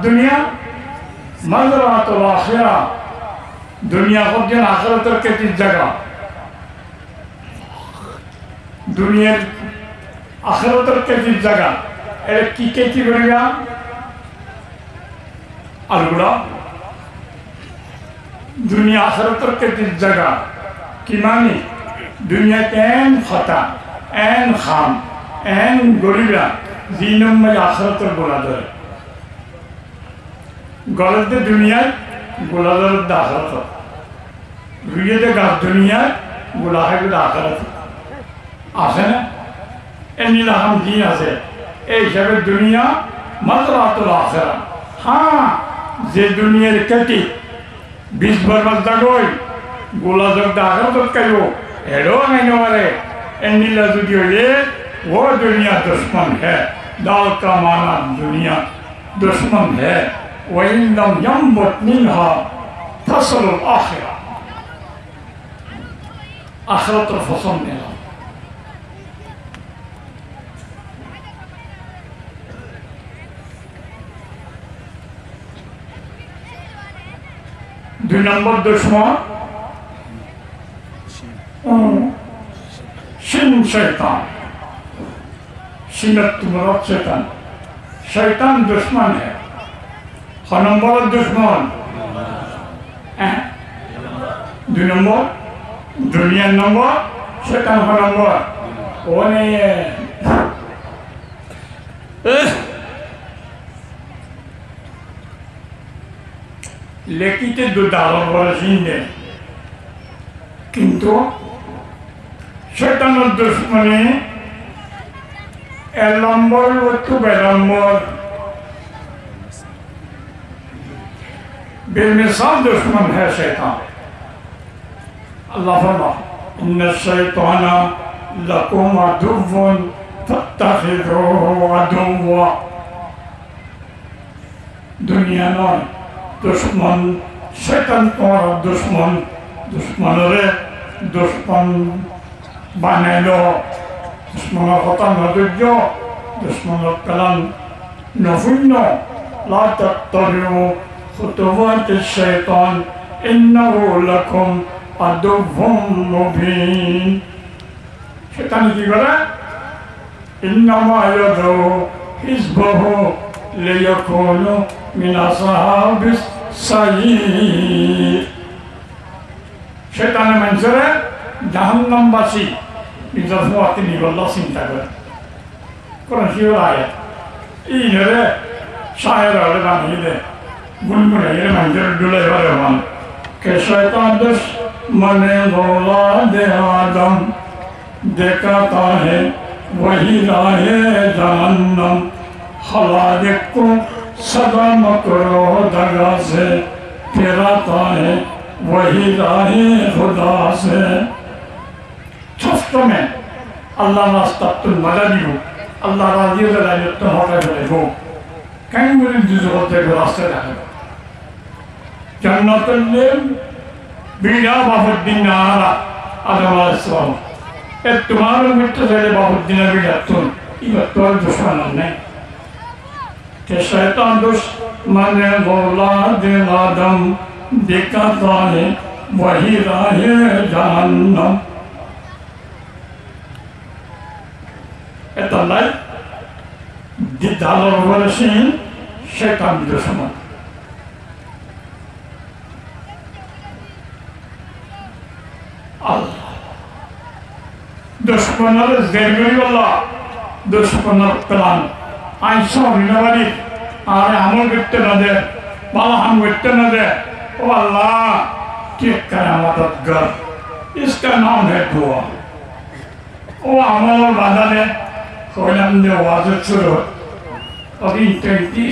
दुनिया मज़रातुल आखिरा दुनिया को जन आखिरत के तीन जगह दुनिया आखिरत के तीन जगह एक की के तीन बढ़िया अलगुड़ा दुनिया आखिरत के तीन जगह की मानी दुनिया के एन खता एन खाम एन गोरिला जीनम में आखिरत बोला दे गलत दुनिया গোলাদার আখরাত রুইয়েতে গাছ দুনিয়া গোলা হয় আখরাত আছে না এমনি রকম দিন আছে এই হিসাবে দুনিয়া মাত্রাতুল আখিরা হ্যাঁ যে দুনিয়ার কেটি 20 বছর দাগই গোলা যোগ আখরাত কাইব এড়ো নাই নরে এমনিলা যদি হইলে वो दुनिया दुश्मन है दाल का माना दुनिया दुश्मन है वही लम यम्बत मिन्हा फसल आखिरा आखिरत फसल मिला दुई नंबर दुश्मन शिन शैतान शिनत मुराद शैतान शैतान दुश्मन है ख नंबर दुश्मन दुई नंबर दुनिया नंबर शैतान ख नंबर वो नहीं है लेकिते दो दालों वाला जिंदे किंतु शैतान दुश्मनी El নম্বর waktu bernomor بالمثال दुश्मन है शैतान अल्लाह फरमा इन्ना शैताना लकुम अदुव्वुन फत्तखिज़ूहु अदुव्वा दुनिया नয় दुश्मन शैतान তোমার दुश्मन दुश्मनরে दुश्मन বানাইলো दुश्मन কথা নদুর্য दुश्मन কালাম নফুন্য লা তাত্তাবিউ খুতুওয়াত শাইতান ইন্নাহু লাকুম আদুউম মুবিন শয়তান কি করে ইন্নামা ইয়াদউ হিজবাহু লিয়াকুনু মিন আসহাবিস সাইয়্যির শয়তানের মানুষেরা জাহান্নামবাসী Bisa semua ini Allah cinta kan. Korang siapa ayat? Ini le, saya ada bang ini, gun ini manjur dulu ya bang. Kesyaitan dus menenggola de Adam, dekata hai, wahi rahe jahannam, haladik ko sada makro daga se, firata hai, wahi rahe khuda se. ছোট্ট মেয়ে আল্লাহ রাস্তাতুল মাদানি হোক আল্লাহ রাজিয়ে দায়িত্ব হঠাৎ হলে হোক কেন বলেন জগতে রাস্তা দেখা জান্নাতুল বিড়া বাবুদ্দিন নারা আদম আলাইহিস সালাম এ তোমার মৃত্যু ছেলে বাবুদ্দিন বিড়া তুন ইবা তোর দুশমন নাই কে শয়তান দুশমনে গোলা দে আদম দেখাতা হে ওহি রাহে জাহান্নাম এটা লাই দিদালর বলেছেন শয়তান দুশমন আল্লাহ দুশমনের জেরগরি আল্লাহ দুশমনের প্ল্যান আইসা বিনাবারি আর আমল করতে না দে বালা হাম করতে না দে ও আল্লাহ কি করে মদদ কর इसका नाम है दुआ ও আমল বাধা দে কইলাম যে ওয়াজ শুরু অবি ইন্টারটি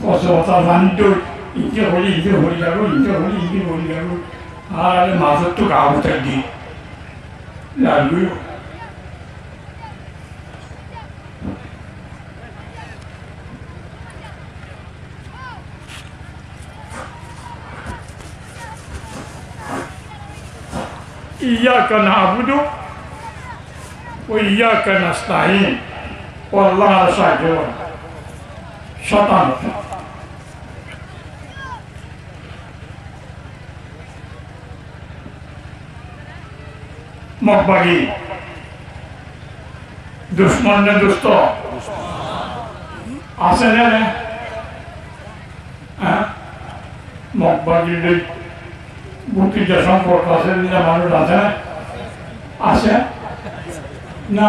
কসওতা বান্টু ইকে হলি যাবো আর মাঝে তো গাওতে দি লাগু ইয়াকা নাবুদু وإياك نستعين والله شاكر شطان مقبري दुश्मन ने दोस्तों आसे ने मकबरी बुटी जैसा कोटा से निजा मालूम आसे आसे ना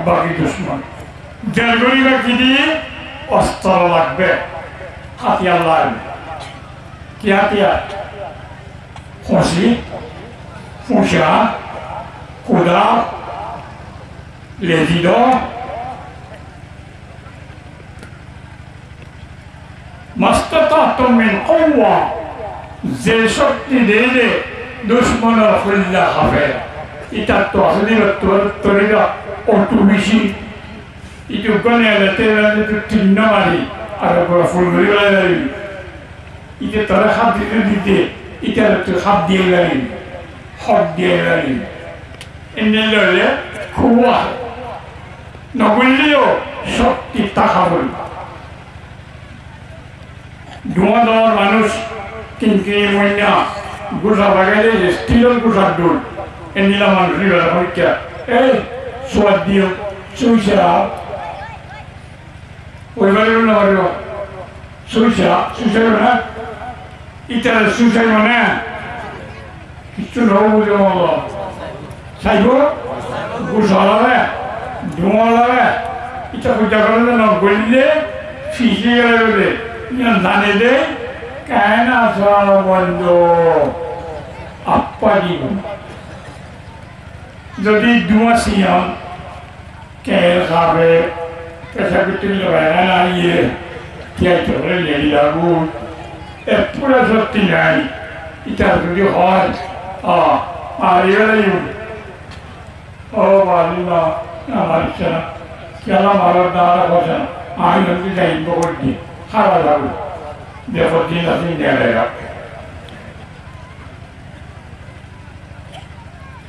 বাকি দুশ্মন জেল করিবা কি দিয়ে অস্ত্র লাগবে হাতিয়ার লাগবে কি হাতিয়ার খুশি ফুসা কুদা লেজিদ মাস্তাতাতুম মিন কুওয়া যে শক্তি দিয়ে দুশ্মনের হল্লা হবে এটা তো আসলে তরিরা অত বেশি itu kan ya leteran itu tingna mari ada pura fulguri lagi itu tara hab dite itu tu hab dia lagi ini lele kuat nagulio shakti takabul dua manus kinki monya gusa bagale stilon gusa dul ini lah manus ni berapa kya swadio susah ওই বাড়ির না বাড়ির সুইসা না এটা সুইসাই মানে কিছু নব বুঝে চাইব গুছালাবে ধোঁয়ালাবে এটা পূজা করে না বললে ফিসে গেলে জানে দে কেন আসা বন্ধ আপা দিব যদি দুমাসিয়াম কে খাবে Esa cuestión lo va a nadie que hay que verle y la luz es pura sostina y te arruinó joder arriba de un valina la marcha que a la marota la cosa hay no te hay poco aquí jala la luz de fortuna sin dinero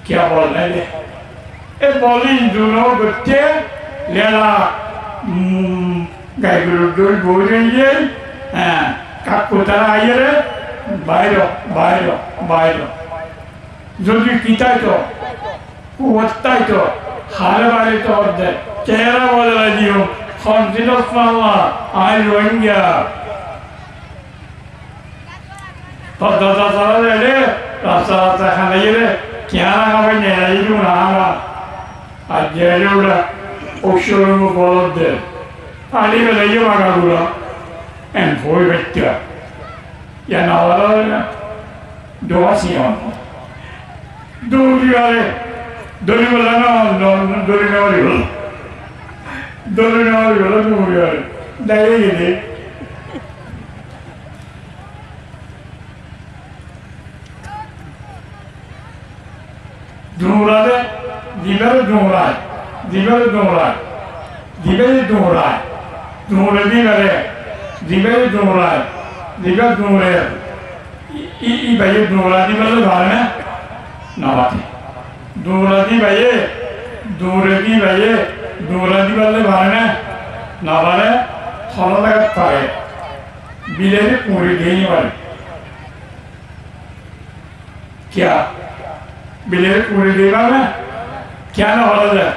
que a volver es bolindo no que le la গাই গরুর দই বই নিয়ে কাকুতারা আইয়ে বাইর যদি কিতাইতো কুয়াইতো হারে বাড়িতে অর্ধেক চেহারা বদলা দিও সঞ্চিত পাওয়া আই রোহিঙ্গা পদ্মতা চলা রে রাস্তা খানাইলে কেনা খাবে নেড়াইলু না আর জেলেওরা Oshoro bolode. Ali vela yo magagura. En foi vettia. Ya na hora doación. Duriale. Duriale no duriale. Duriale. Dai Durale, libero durale. Dibel Dumrai, Dumrai Dibere, Dibel Dumrai, I Baye Dumrai Dibel Varne, Navati. Dumrai Baye, Dumrai Dibel Varne, Navare, Hologa Pare, Bile Puri Denivari. Kya? Bile Puri Devana? Kya na hola?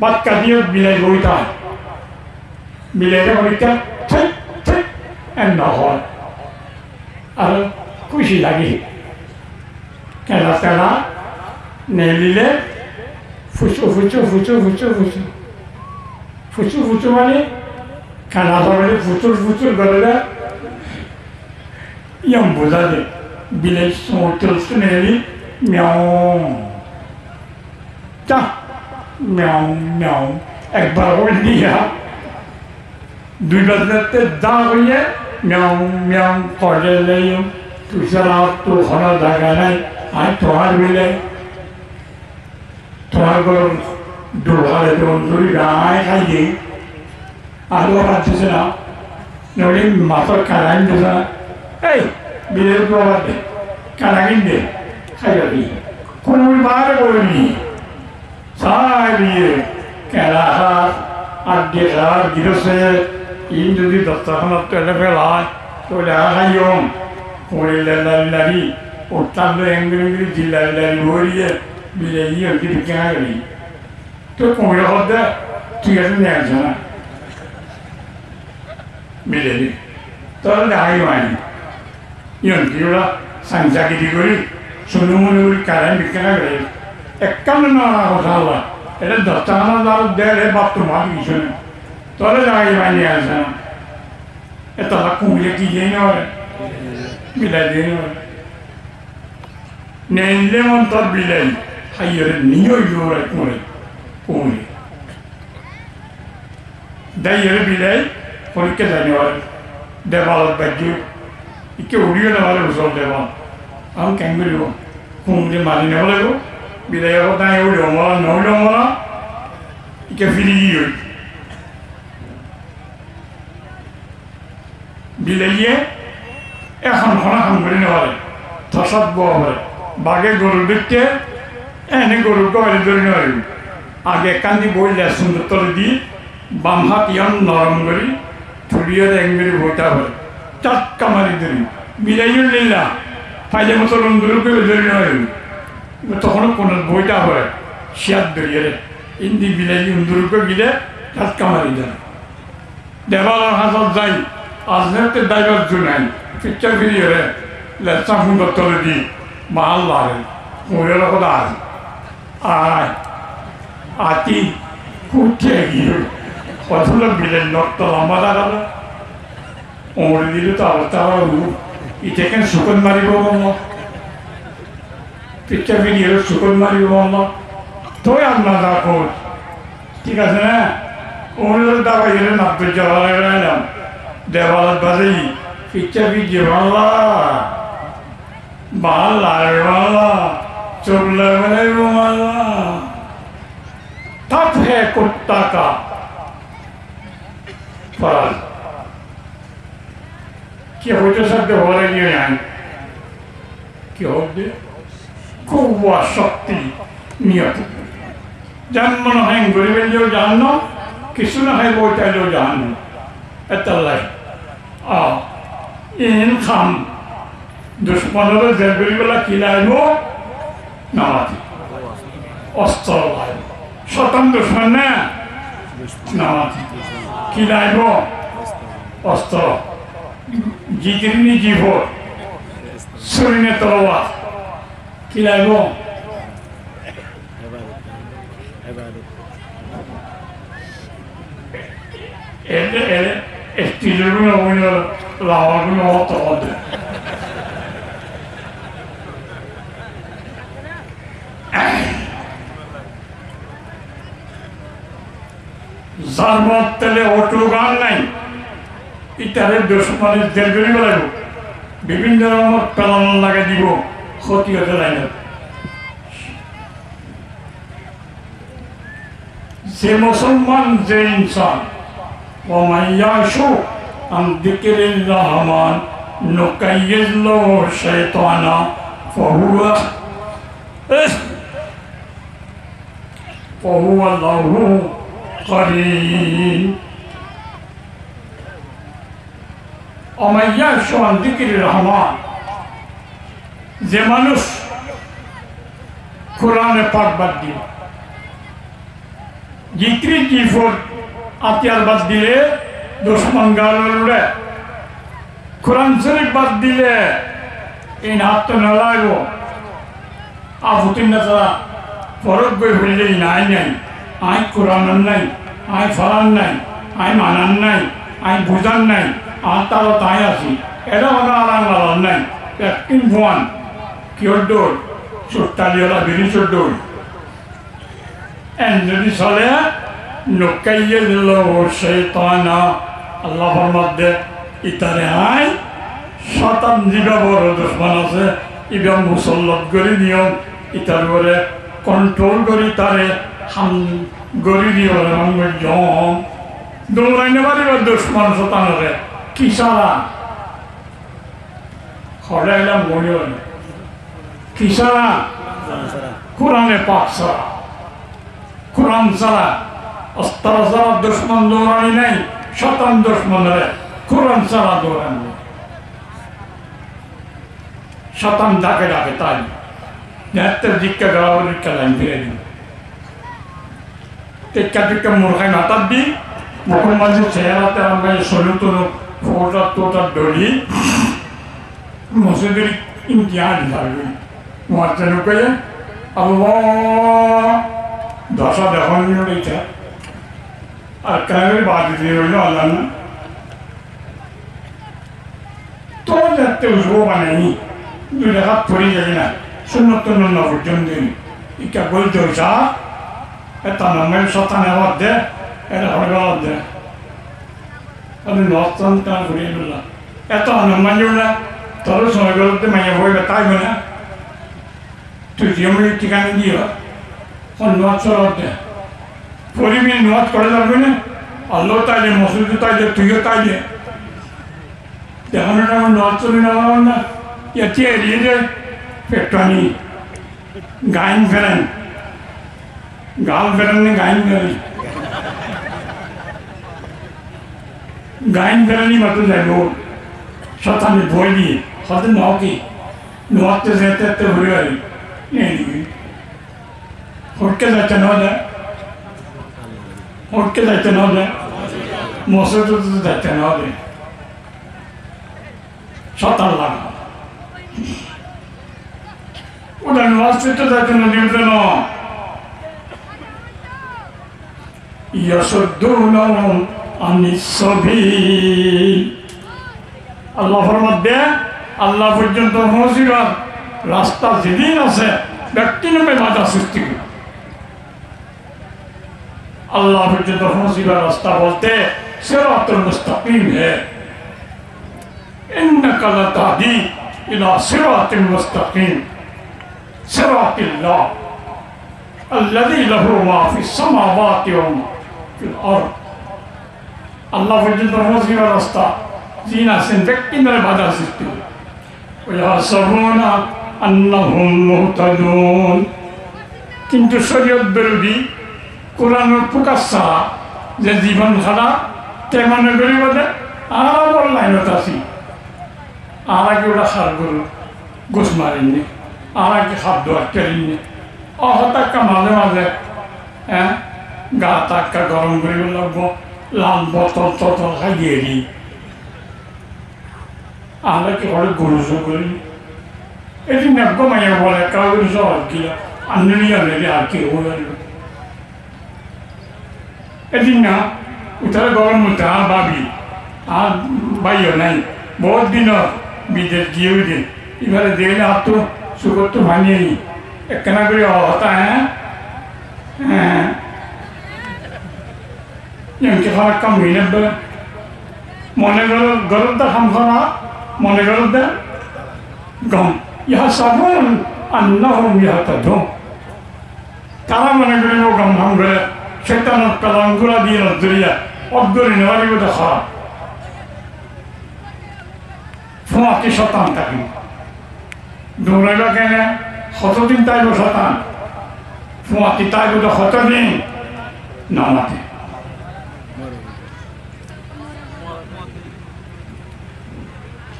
Bat kadiyo bilay boita, bilay ka boita, tik, and no hol. Aro kushi lagi. Kala, nelile, fuchu mani, kala sabale fuchu galera, yang buzade. Bilay sotul suneli meow ekbar bol diya duy badlete dawiye meow kore leyo tu sarap tu khana daga nai ai tohar bile tohar gor durhare duri gai khai aro ratse na noli matar karan desa hey Bilir probat deh, kalangin deh, saya ni. Kono baru boleh. Saya bilir, kalahar, adhikar, gitu se, ini jadi dasarkan atau levelan, tu leha yang, kono lelari, utang tu engri jilari boleh, bilir ini kita kena. Tu kono ada, tiada ni aja. Bilir. তোরা দেখাই হয়নি ইয়নকি ওরা সাংসাগিরি করি সুনুমুনি করি current বিজ্ঞানা করে একান্ন না কথা হওয়া এটা 10 টাকা দেড় বাপ তোমার কিছু নেই তোরা দেখাই হয়নি আসে না এত কুমিরে কি দিয়ে নেওয়া বিলাই দিয়ে নেওয়া নেইলে মন তোর বিলাই হাইয়ের নিয়ে জোরে কুমিরে দাইয়ের বিলাই পরীক্ষা জানি দেওয়ালত বাজ্য ইকে উড়িয়ে নেওয়ার ওচর দেওয়াল আমি কেন কৰিব কুমিরে মারি নেব লাগিব বিলাই আগত নাই উড়িব মৰা নউৰিব মৰা ইকে ফিরি গিয়ে বিলাইয়ে এখন খান করে নেওয়া থসাত বোয়া পারে বাঘে গরুর দেখতে এনে গরুর গবারে ধরে নেওয়া আগে কান্দি বইলে সুন্দর তলে দিয়ে বাম হাত ইয়ান নরম করি ছুড়িয়ে একবারে বইটা পারে চাটকা মারি ধরি বিলাইও নিলা ফাইলে মতো রন্দুর করে ধরে নেওয়া তখনও কোনো বইটা পারে শিয়ার ধরিয়ে ইন্দি বিলাই উন্দুর করে গিলে চাটকা মারি দেয় দেওয়ালের হাতত যাই আজকে ড্রাইভার জুনাই পিকচার ফিরিয়ে লেচা সুন্দর তলে দি মাল লাগে মহিলার কথা আয় আতি উঠে গিয়ে কতগুলো বিলের নক্ত লম্বা দাঁড়ালো ওমরে দিলে তো অবস্থা ইতে কেন শুকন মারিব পিকচার ফিরিয়ে শুকন মারিব তোই আপনার দেখো ঠিক আছে না ওমরের দাবাই এলে 90 জবা লাগাইলাম দেওয়ালত বাজে পিকচার ফিরিয়ে বাল লাগা চোখ লাগাই মাল্লা तब है कुत्ता का फल क्या होते शब्द हो रही है यहाँ क्या होते कुव्वा शक्ति नियत जन्म न है गरीब जो जानना किसी न है वो जो जानना इतना इन खाम दुश्मनों को जरूरी वाला किलाए वो नामाती अस्त्र लाए শতান দুশ্মন না নামাজি কি লাইব অস্ত্র জিকিরনি জীব শরীরে তলোয়ার কি লাইব স্ত্রীগুলো লাভাগুলো তখন জার্মত তেলে অটো গান নাই ইটারে দুশ্মনের জেল করিব লাগিব বিভিন্ন রকম পেলান লাগে দিব ক্ষতি হতে লাগে যে মুসলমান যে ইনসান ومن يعش عن ذكر الرحمن نقيض له شيطانا فهو له قرين ومن يعش عن ذكر الرحمن যে মানুষ কোরআনে পাক বাদ দিল জিক্রি জিফর আতিয়ার বাদ দিলে দুশ্মন গালে কোরআন শরীফ বাদ দিলে এই হাত তো না লাগবো আফুতিন না তারা ফরক বই ফেললে নাই নাই আই কোরআন নাই আই ফলান নাই আই মানান নাই আই বুঝান নাই আর তারও তাই আছি এটা ওটা আলান আলান নাই একদিন ভুয়ান কিয়র দৌড় চোরতালিওয়ালা বিরিচোর দৌড় এন যদি চলে নকাইয়ে দিল সেই তানা আল্লাহর মধ্যে ইতারে আই শতান জিবা বড় দুশ্মন আছে ইবা মুসল্লত করে নিয়ম ইতার করে কন্ট্রোল করি তারে হাম গরি দিয়ে জম দৌড়াই নেবার দুশ্মন শতানরে কি সারা হরাইলাম মনে হল কি সারা কোরআনে পাক সারা কোরআন সারা অস্ত্র সারা দুশ্মন দৌড়ানি নাই শতান দুশ্মনরে কোরআন সারা দৌড়ানি শতান ডাকে ডাকে তাই নেত্রের জিজ্ঞা গাওয়ার খেলাম ফিরে দিন টেক্কা টেক্কা মূর্খায় মাতার দিই মুখের মাঝে চেহারাতে আমরা শরীর তো ফোটা তোটা ডলি মসজিদের ইমতিহান থাকবে মহাজন কে আল্লাহ দশা দেখান মিনিট এইটা আর কেন বাদ দিয়ে রইল আল্লাহ না তো যাতে উজবো বানায়নি দুই হাত পড়ে যাবে না সুন্নত নন্না পর্যন্ত ইকা বলতে হইসা এটা নামের শতানে আবার দে এটা হবে আবার দে আমি নস্তান কান ঘুরিয়ে দিলাম এত আনন্দ না তোর সময় বলতে মাইয়া বইবে তাই না তুই যেমনি ঠিকানা দিয়ে নোয়াজ চলার দে পরিবি নোয়াজ করে যাবে না আল্লাহ তাইলে মসুদ তাইলে তুইও তাইলে দেখানো আমার নোয়াজ চলে না না এটি এড়িয়ে যায় পেট্রানি গাইন ফেরেন গাল ফেরেননি গাইন ফেরেন গাইন ফেরেনি মাত্র যাইব শতানি বই দিয়ে হয়তো নকি নোয়াতে যেতে ঘুরে বাড়ি হটকে যাচ্ছে না যায় হটকে যাচ্ছে না যায় মসজিদ যাচ্ছে না যায় শতান লাগা ওটা নোয়াজতে যাচ্ছে না দিতে না ইয়াসুদ্দুনাহুম আনিস সাবিল আল্লাহর মধ্যে আল্লাহ পর্যন্ত পৌঁছিবার রাস্তা যেদিন আছে ব্যক্তি নামে বাধা সৃষ্টি করে আল্লাহ পর্যন্ত পৌঁছিবার রাস্তা বলতে সিরাতুল মুস্তাকিম হে ইন্নাকা লাতাহদি ইলা সিরাতিল মুস্তাকিম সিরাতিল্লাহ الذي له ما في السماوات وما في الأرض আল্লাহ পর্যন্ত পৌঁছিবার রাস্তা জিনা সেন ব্যক্তি নামে বাধা সৃষ্টি করে ويحسبون أنهم مهتدون কিন্তু শরীয়ত বিরোধী কোরআনের প্রকাশ ছাড়া যে জীবন খারাপ তে মনে করি বলে আর লাইনত আছি আর আগে ওরা সার গরু গোস মারেননি আর আগে খাদ্য কেলেননি অহতাক্কা মাঝে মাঝে হ্যাঁ গা তাক্কা গরম করিব লাগবো লাল বোতল টতল খাইয়ে দিই আমরা কি ঘরে গরু করি এটি নেব মাইয়া বলে কাউকে সব কিলা আনলি আনলি আর কি হয়ে এটি না উঠারে গরম উঠে আর ভাবি আর বাইও নাই বহুত দিন বিদেশ গিয়ে দিন এবারে দেখলে আর তো সুগর তো ভাঙিয়ে নি একখানা করে হতা হ্যাঁ হ্যাঁ এমনি খাবার কাম হয়ে নেবে মনে গরমটা খাম খাওয়া মনে গরমটা গম ইহা সাবুন আন্নাহুম ইয়াহতাদুন তারা মনে করিব গম ভাম করে শয়তানের কালাঙ্গুলা দিয়ে নজরিয়া অদ্দরি নেওয়ারি বোধ খারাপ ফোঁয়াকে শতান থাকি দৌড়াইব কেন কতদিন তাইব শতান ফোঁয়াকে তাইব তো কতদিন না মাতে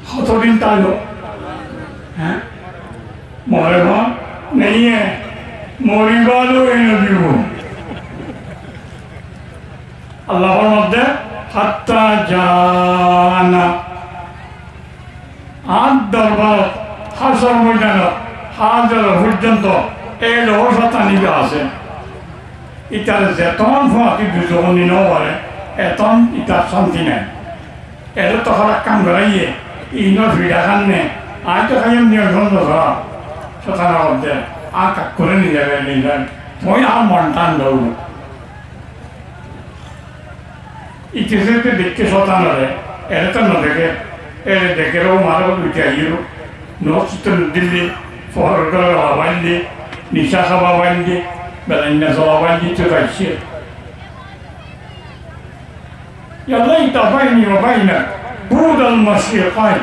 কতদিন তাইব হ্যাঁ মরে নেই মরিবালও এনে দিব আল্লাহর মধ্যে হাত্তা জানা আর দরবার হাসর ময়দান হাজার পর্যন্ত এই লোহতা নিবে আছে ইটার যেতন ফোঁয়াতি দুজন নিলেও পারে এতন ইটার শান্তি নেই এটা তো খারাপ কাম করাইয়ে ইনো ভিড়া খান নে আজ তো খাইম নিয়ন্ত্রণ ধরা শতানার মধ্যে আর কাক করে নিয়ে যাবে মই আর মন টান দৌড় ইতিহাসে দেখে শতানরে এটা তো নদেখে এর দেখেও মারো উঠে আইও নষ্ট দিল্লি ফহর করে বাঁধলি নিশা খাওয়া বাঁধলি বেলাইনা চলা বাঁধলি তো গাইছে يليت بيني وبينك بعد المشرقين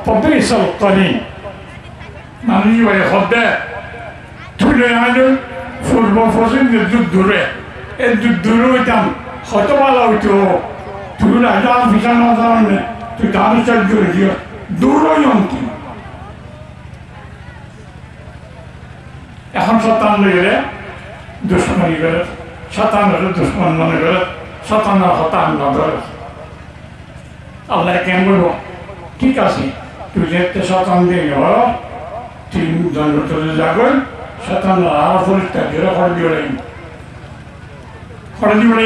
فبئس القرين মানুষ বাড়ি হদ্দে তুলে আনো ফুলব ফসল দুধ দূরে এই দুধ দূরে হইতাম কত ভালো হইতো তুই রাজা পিছানো কারণে তুই গান চাল জুড়ে দিও দূরই অন্তি এখন শতান লইলে দুশ্মনী করে শতান হলে দুশ্মন মনে করে শতান হতান না ধরে আল্লাহ কেন বলবো ঠিক আছে তুই যেতে শতান দিয়ে তিনজন চলে যাবেন শতান আর পরিষ্কার দিয়ে খড় দিয়ে খড় দিবে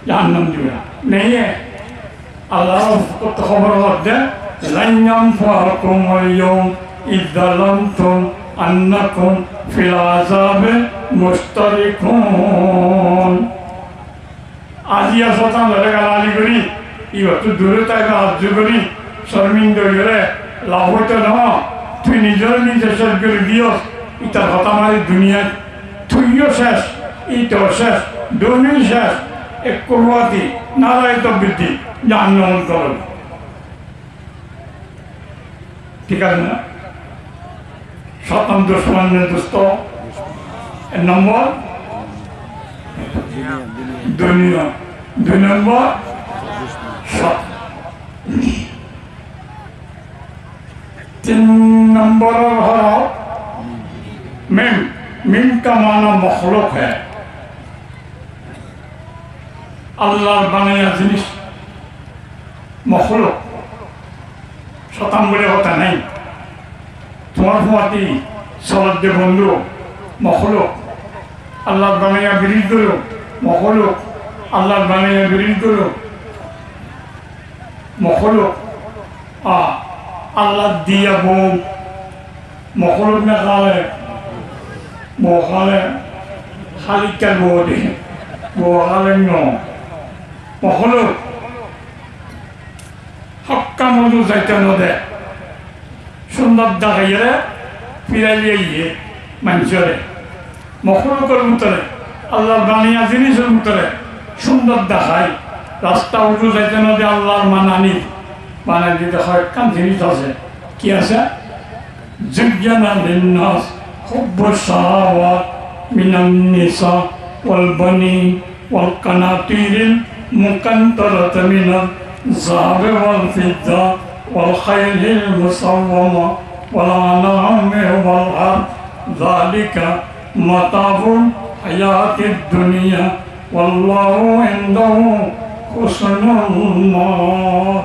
জাহান্নাম দিবে না নেই আল্লাহ কত খবর হচ্ছে لن ينفعكم اليوم إذ ظلمتم أنكم في العذاب مشتركون আজিয়া শতান ধরে গালালি করি ইবতু দূরে তাই আর্য করি শর্মিন্দ গেলে লাভ হইতো না তুই নিজের শেষ করে দিও ইতার কথা মারি দুনিয়া তুইও শেষ ইটাও শেষ দুনিয়া শেষ এক করবাতি নারায়ণ বৃদ্ধি জাহান্নাম করো ঠিক আছে না শতান দুশ্মনের দুস্থ নম্বর দুনিয়া 2 নম্বর সৎ 3 নম্বর হলো मिम का माना मखलूक है अल्लाह बनाया जिनिस मखलूक शतान बोले होता नहीं तुम्हार फुआती सलत दे बंधु मखलूक अल्लाह बनाया बिरिज करो मखलूक अल्लाह बनाया बिरिज करो मखलूक अल्लाह दिया वो मखलूक में खाले खाली क्या बोले वो खाले नो मखलूक हक्का मधु जाते नोदे सुंदर दागिये फिराइये ये मंचरे मखलूकर मुतरे अल्लाह बानिया जिनिसर मुतरे सुंदर दाखाई रास्ता उठू जाते नोदे अल्लाह मानानी मानानी दाखाई कम जिनिस आसे क्या आसे ज़ुय्यना लिन्नास हुब्बु शहावात मिनन निसा वल बनीन वल कनातीरिल मुकंतरत मिनल ज़हाब वल फिद्दा वल खैलिल मुसव्वमा वल अनाम वल हर्थ ज़ालिका मताउल हयातिद दुनिया वल्लाहु इंदहु हुस्नुल मआब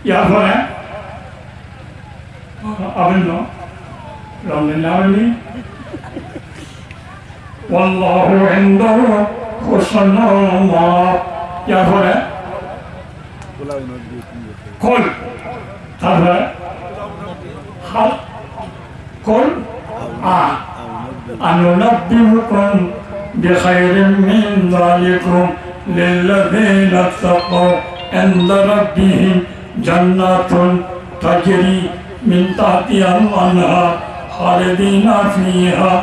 या फरे अबनो रमनानी वल्लाहु इंदहु हुस्नुल मआब या फरे कल तारपरे हल कल अनुनब्बिउकुम बिखैरिम मिन ज़ालिकुम लिल्लज़ीना तक़व इंद रब्बिहिम जन्नातुन तजरी मिन ताहतिहाल अनहार खालिदीना फीहा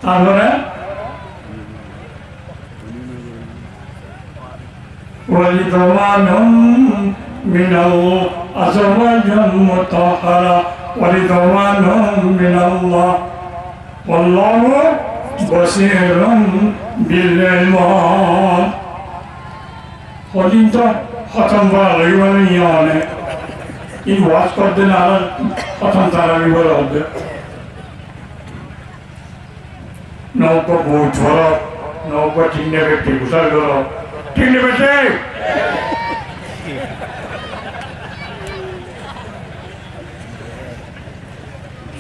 तारपरे वरिदवानुम मिनल्लाह अज़वाजुम मुतहहरा वरिदवानुम मिनल्लाह वल्लाहु बसीरुम बिल इबाद खलीजा खत्म वाली याने इन वास कर देना खत्म तारा भी बोला होते नौको बहुत छोड़ा नौको चिन्ने बेटे गुस्सा करो चिन्ने बेटे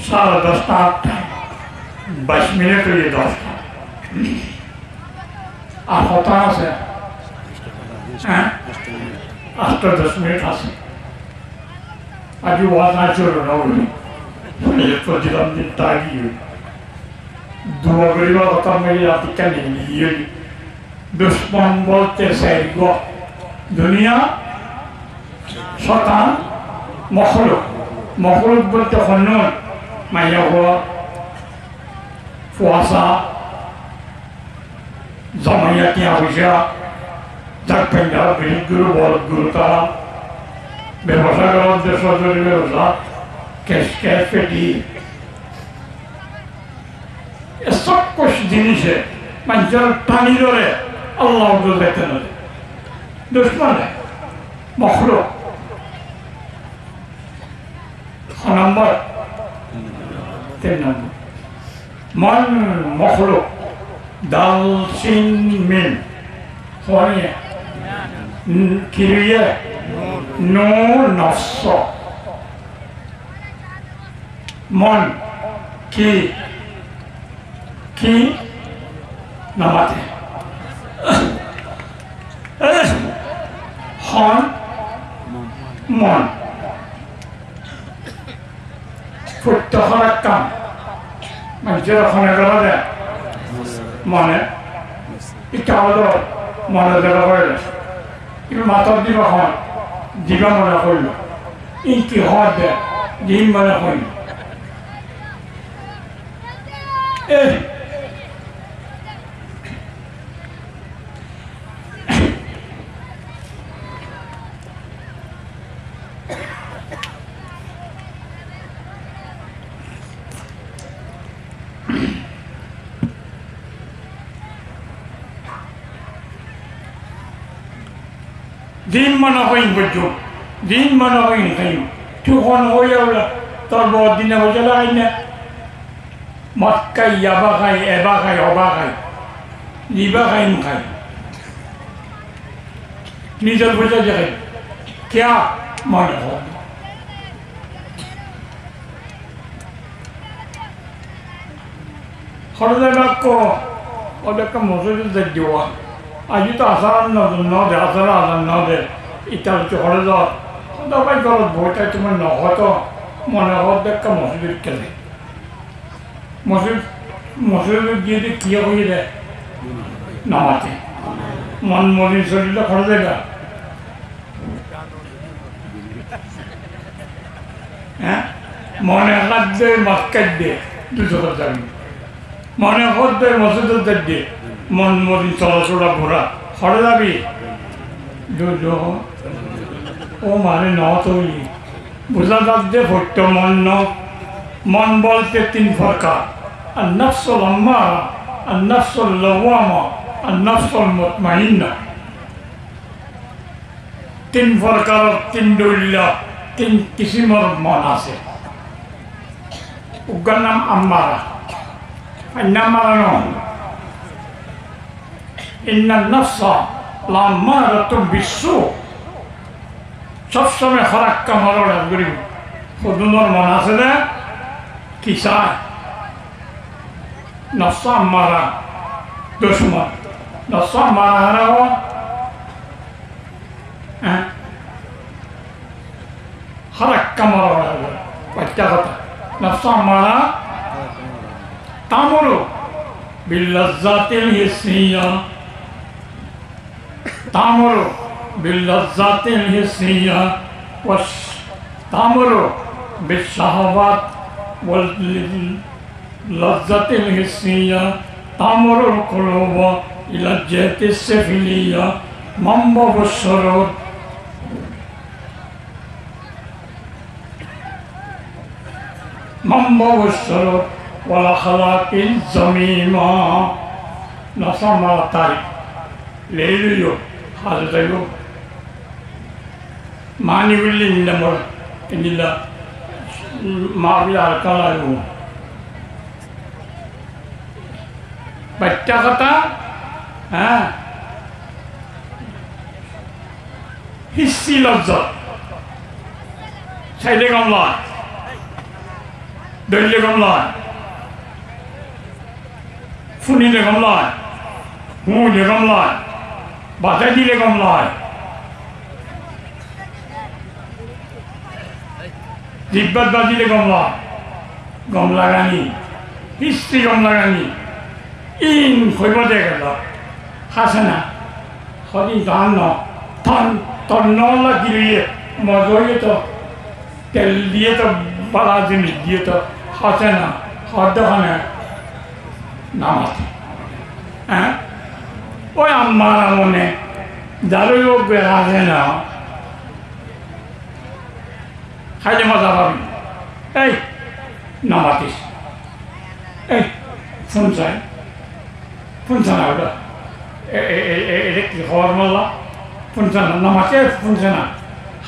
सारा 10 मिनट ये 10 आप होता है after 10 मिनट आसे आज वो आज चलो ना वो ये तो जिलाम दिन तागी है दुआ गरीबा होता मेरी आती क्या नहीं ये दुश्मन बोलते सही गो दुनिया शतान मखलूक बोलते खन्नून माया हुआ puasa zamannya tiap usia jak penjara bilik guru bolak guru ta berbahasa kalau desa dari berbahasa kes peti सब कुछ जिनिस है मंचर टानी दरे अल्लाह को देते न दुश्मन है मखलूक नंबर 3 नंबर मन मखलूक दाल सिन मिन কিরিয়ে নো নফস মন কি কি নামাতে হন মন প্রত্যেক কাম মানুষের ওখানে গেল দেয় মনে এটা হলো মনে দেওয়া হইল কিন্তু মাথার দিবা হন দিবা মনে হইল ইনকি হওয়ার দেয় দিন মনে হইল দিন মনে হইন বুঝছো দিন মনে হইন খাইম তুখন হইয়াওলা তোর বড় দিনে হয়ে লাগাই না মদ খাই ইয়াবা খাই এবা খাই অবা খাই লিবা খাইম খাই নিজের বুঝে যাই क्या मन हो হরদে বাক্য ওদেরকে মসজিদে দেওয়া আজি তো আসার নদে আসার আসার নদে ইটা হচ্ছে হরদ সদাবাই গলত বইটা তোমার নহত মনে হত দেখা মসজিদ কেলে মসজিদ গিয়ে কি হয়ে যায় নামাতে মন মরির শরীরটা হরদে গা হ্যাঁ মনে হাতে মাছ কাটবে দুশো যাবি মনে হতে মসজিদের দেখবে মন মরি চলাচলা ঘোরা হরে যাবি ও মানে ন তৈরি বোঝা যাচ্ছে ভট্ট মন বলতে তিন প্রকার আর নফসুল আম্মারা আর নফসুল লাওয়ামা আর নফসুল মুতমাইন্না তিন প্রকার তিন দৈল্য তিন কিসিমের মন আছে উগ্র নাম আম্মারা নাম মারানো ইন্না নফসা লাম্মারাতুম বিসু সবসময় খারাপ কামার অর্ডার করি সদুনের মন আছে না কি চায় নফসা আম্মারা দুশ্মন নফসা আম্মারা হারাও হ্যাঁ খারাপ কামার অর্ডার করে বাচ্চা কথা নফসা আম্মারা তামরু বিল্লাজ্জাতিল হিসিয়া তামরু বিল্লাজ্জাতিল হিসিয়া ওয়াস তামরু বিশাহাওয়াত ওয়াল লাজ্জাতিল হিসিয়া তামরুল কুলুব ইলা জাতিস সাফিলিয়া মামবাবুস সুরুর মামবাবুস সুরুর والأخلاق الذميمة نصم الطريق ليليو هذا يو ما نقول إنما إلا ما بيعرف كلامه بتشكتا ها hissi lafza sayde gamla dölle gamla ফুনি লেগম লয় হু লেগম লয় বাতাদি লেগম লয় জিব্বাত বাজি লেগম লয় গম লাগানি হিস্ট্রি গম লাগানি ইন হইব দে গেল হাসে না সদি ধান ন থান তর নলা গিরিয়ে মজয়ে তো তেল দিয়ে তো বালা জিনিস দিয়ে তো হাসে না হদ্দখানে নামাতে হ্যাঁ ওই আম্মার মনে যারই হোক আসে না খাইলে মজা পাবি এই নামাতিস এই শুনছে না ওটা এটা কি খবর মাল্লা শুনছে না নামাতে শুনছে না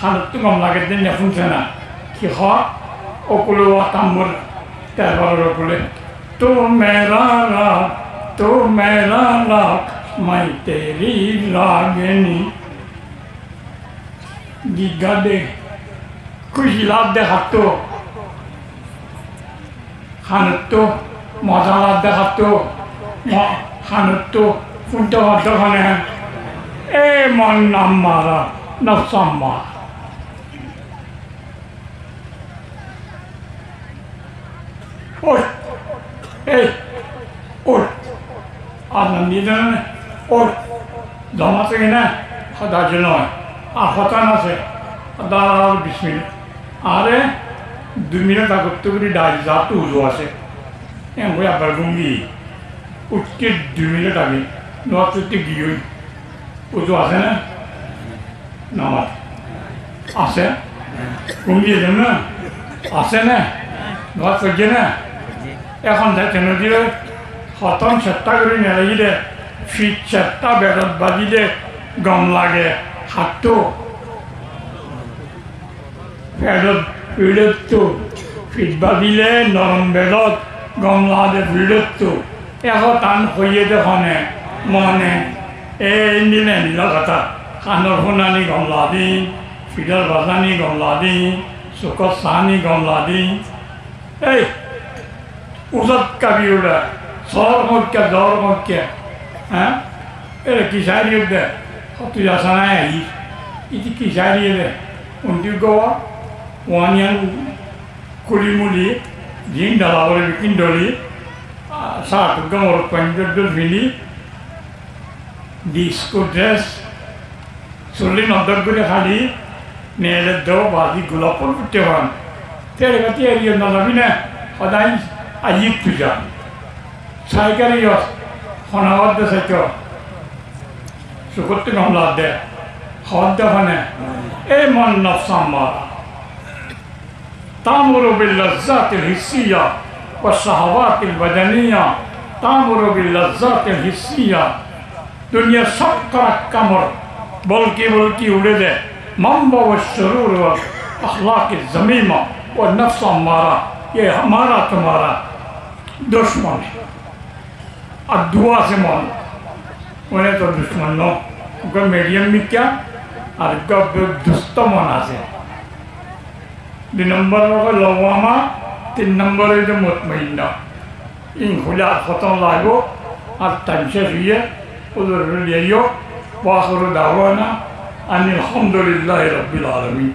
হালত তো কম লাগে দিন শুনছে না কি হওয়া ওকুলো তাম্বুর তেরবার ওকুলে तू मेरा राग मैं तेरी रागिनी গীত গান দে খুশি লাভ দেখাতো খানতো মজা লাভ দেখাতো খানতো ফুটতে পারতো খানে এ মন নাম মারা নফসাম মারা ওঠ এই ওঠ আনন্দিত ওঠ জমাতে কিনা সদার্য নয় আর হতান আছে দাঁড়াও 20 মিনিট আরে 2 মিনিট আগত করে দাঁড়িয়ে যা তো উজু আছে এমন আবার গুঙ্গি উঠতে 2 মিনিট আগে নচতে গিয়ে উজু আছে না নামাজ আছে গুঙ্গি না আছে না নচ করছে না এখন যাইতে নদীরে হতন চেষ্টা করে নেড়াইলে ফিট চেষ্টা বেড়ত বাজিলে গম লাগে হাতটো বেড়ত ভিড়তো ফিট বাজিলে নরম বেড়ত গম লাগে ভিড়তো এখন টান হইয়ে দেখনে মনে এই নিলে নিল কথা কাণৰ শুনানি গমলা দি ফিডাৰ বাজানি গমলা দি চুকত চাহানি গমলা দি এই উজত কাবি ওলা জ্বৰ মতকে জ্বৰ মতকে হা এই কিসারি দে তুই আসা নাই আহি ইতি কিসারি দে উন্টি গোয়া ওয়ানিয়ান কুলিমুলি জিন ডালাবরে বিকিন ডলি সাত গমর পঞ্চদল ভিলি ডিস্কো ড্রেস চল্লি নদর করে খালি নেলে দেও বাজি গোলাপর ফুটে হন তেরে কাটি এরিয়ে নলাবি না সদায় আজি পূজা সাইকারি সনাবাদ দে সাইক চকুতে গমলা দে হদ দেখানে এই মন নফসাম মারা تأمر باللذات الحسية والشهوات البدنية تأمر باللذات الحسية دنيا سكر كمر بلكي ولده منبع والشرور والأخلاق الذميمة والنفس أمارة ये हमारा तुम्हारा दुश्मन है और दुआ से मान उन्हें तो दुश्मन नो उनका मीडियम में क्या और कब दुष्ट मना से 2 नंबर को लवामा 3 नंबर है जो मुतमईन इन खुला खतम लागो और तंशे हुए उधर लियो वाखुर दावाना अनिल हम्दुलिल्लाहि रब्बिल आलमीन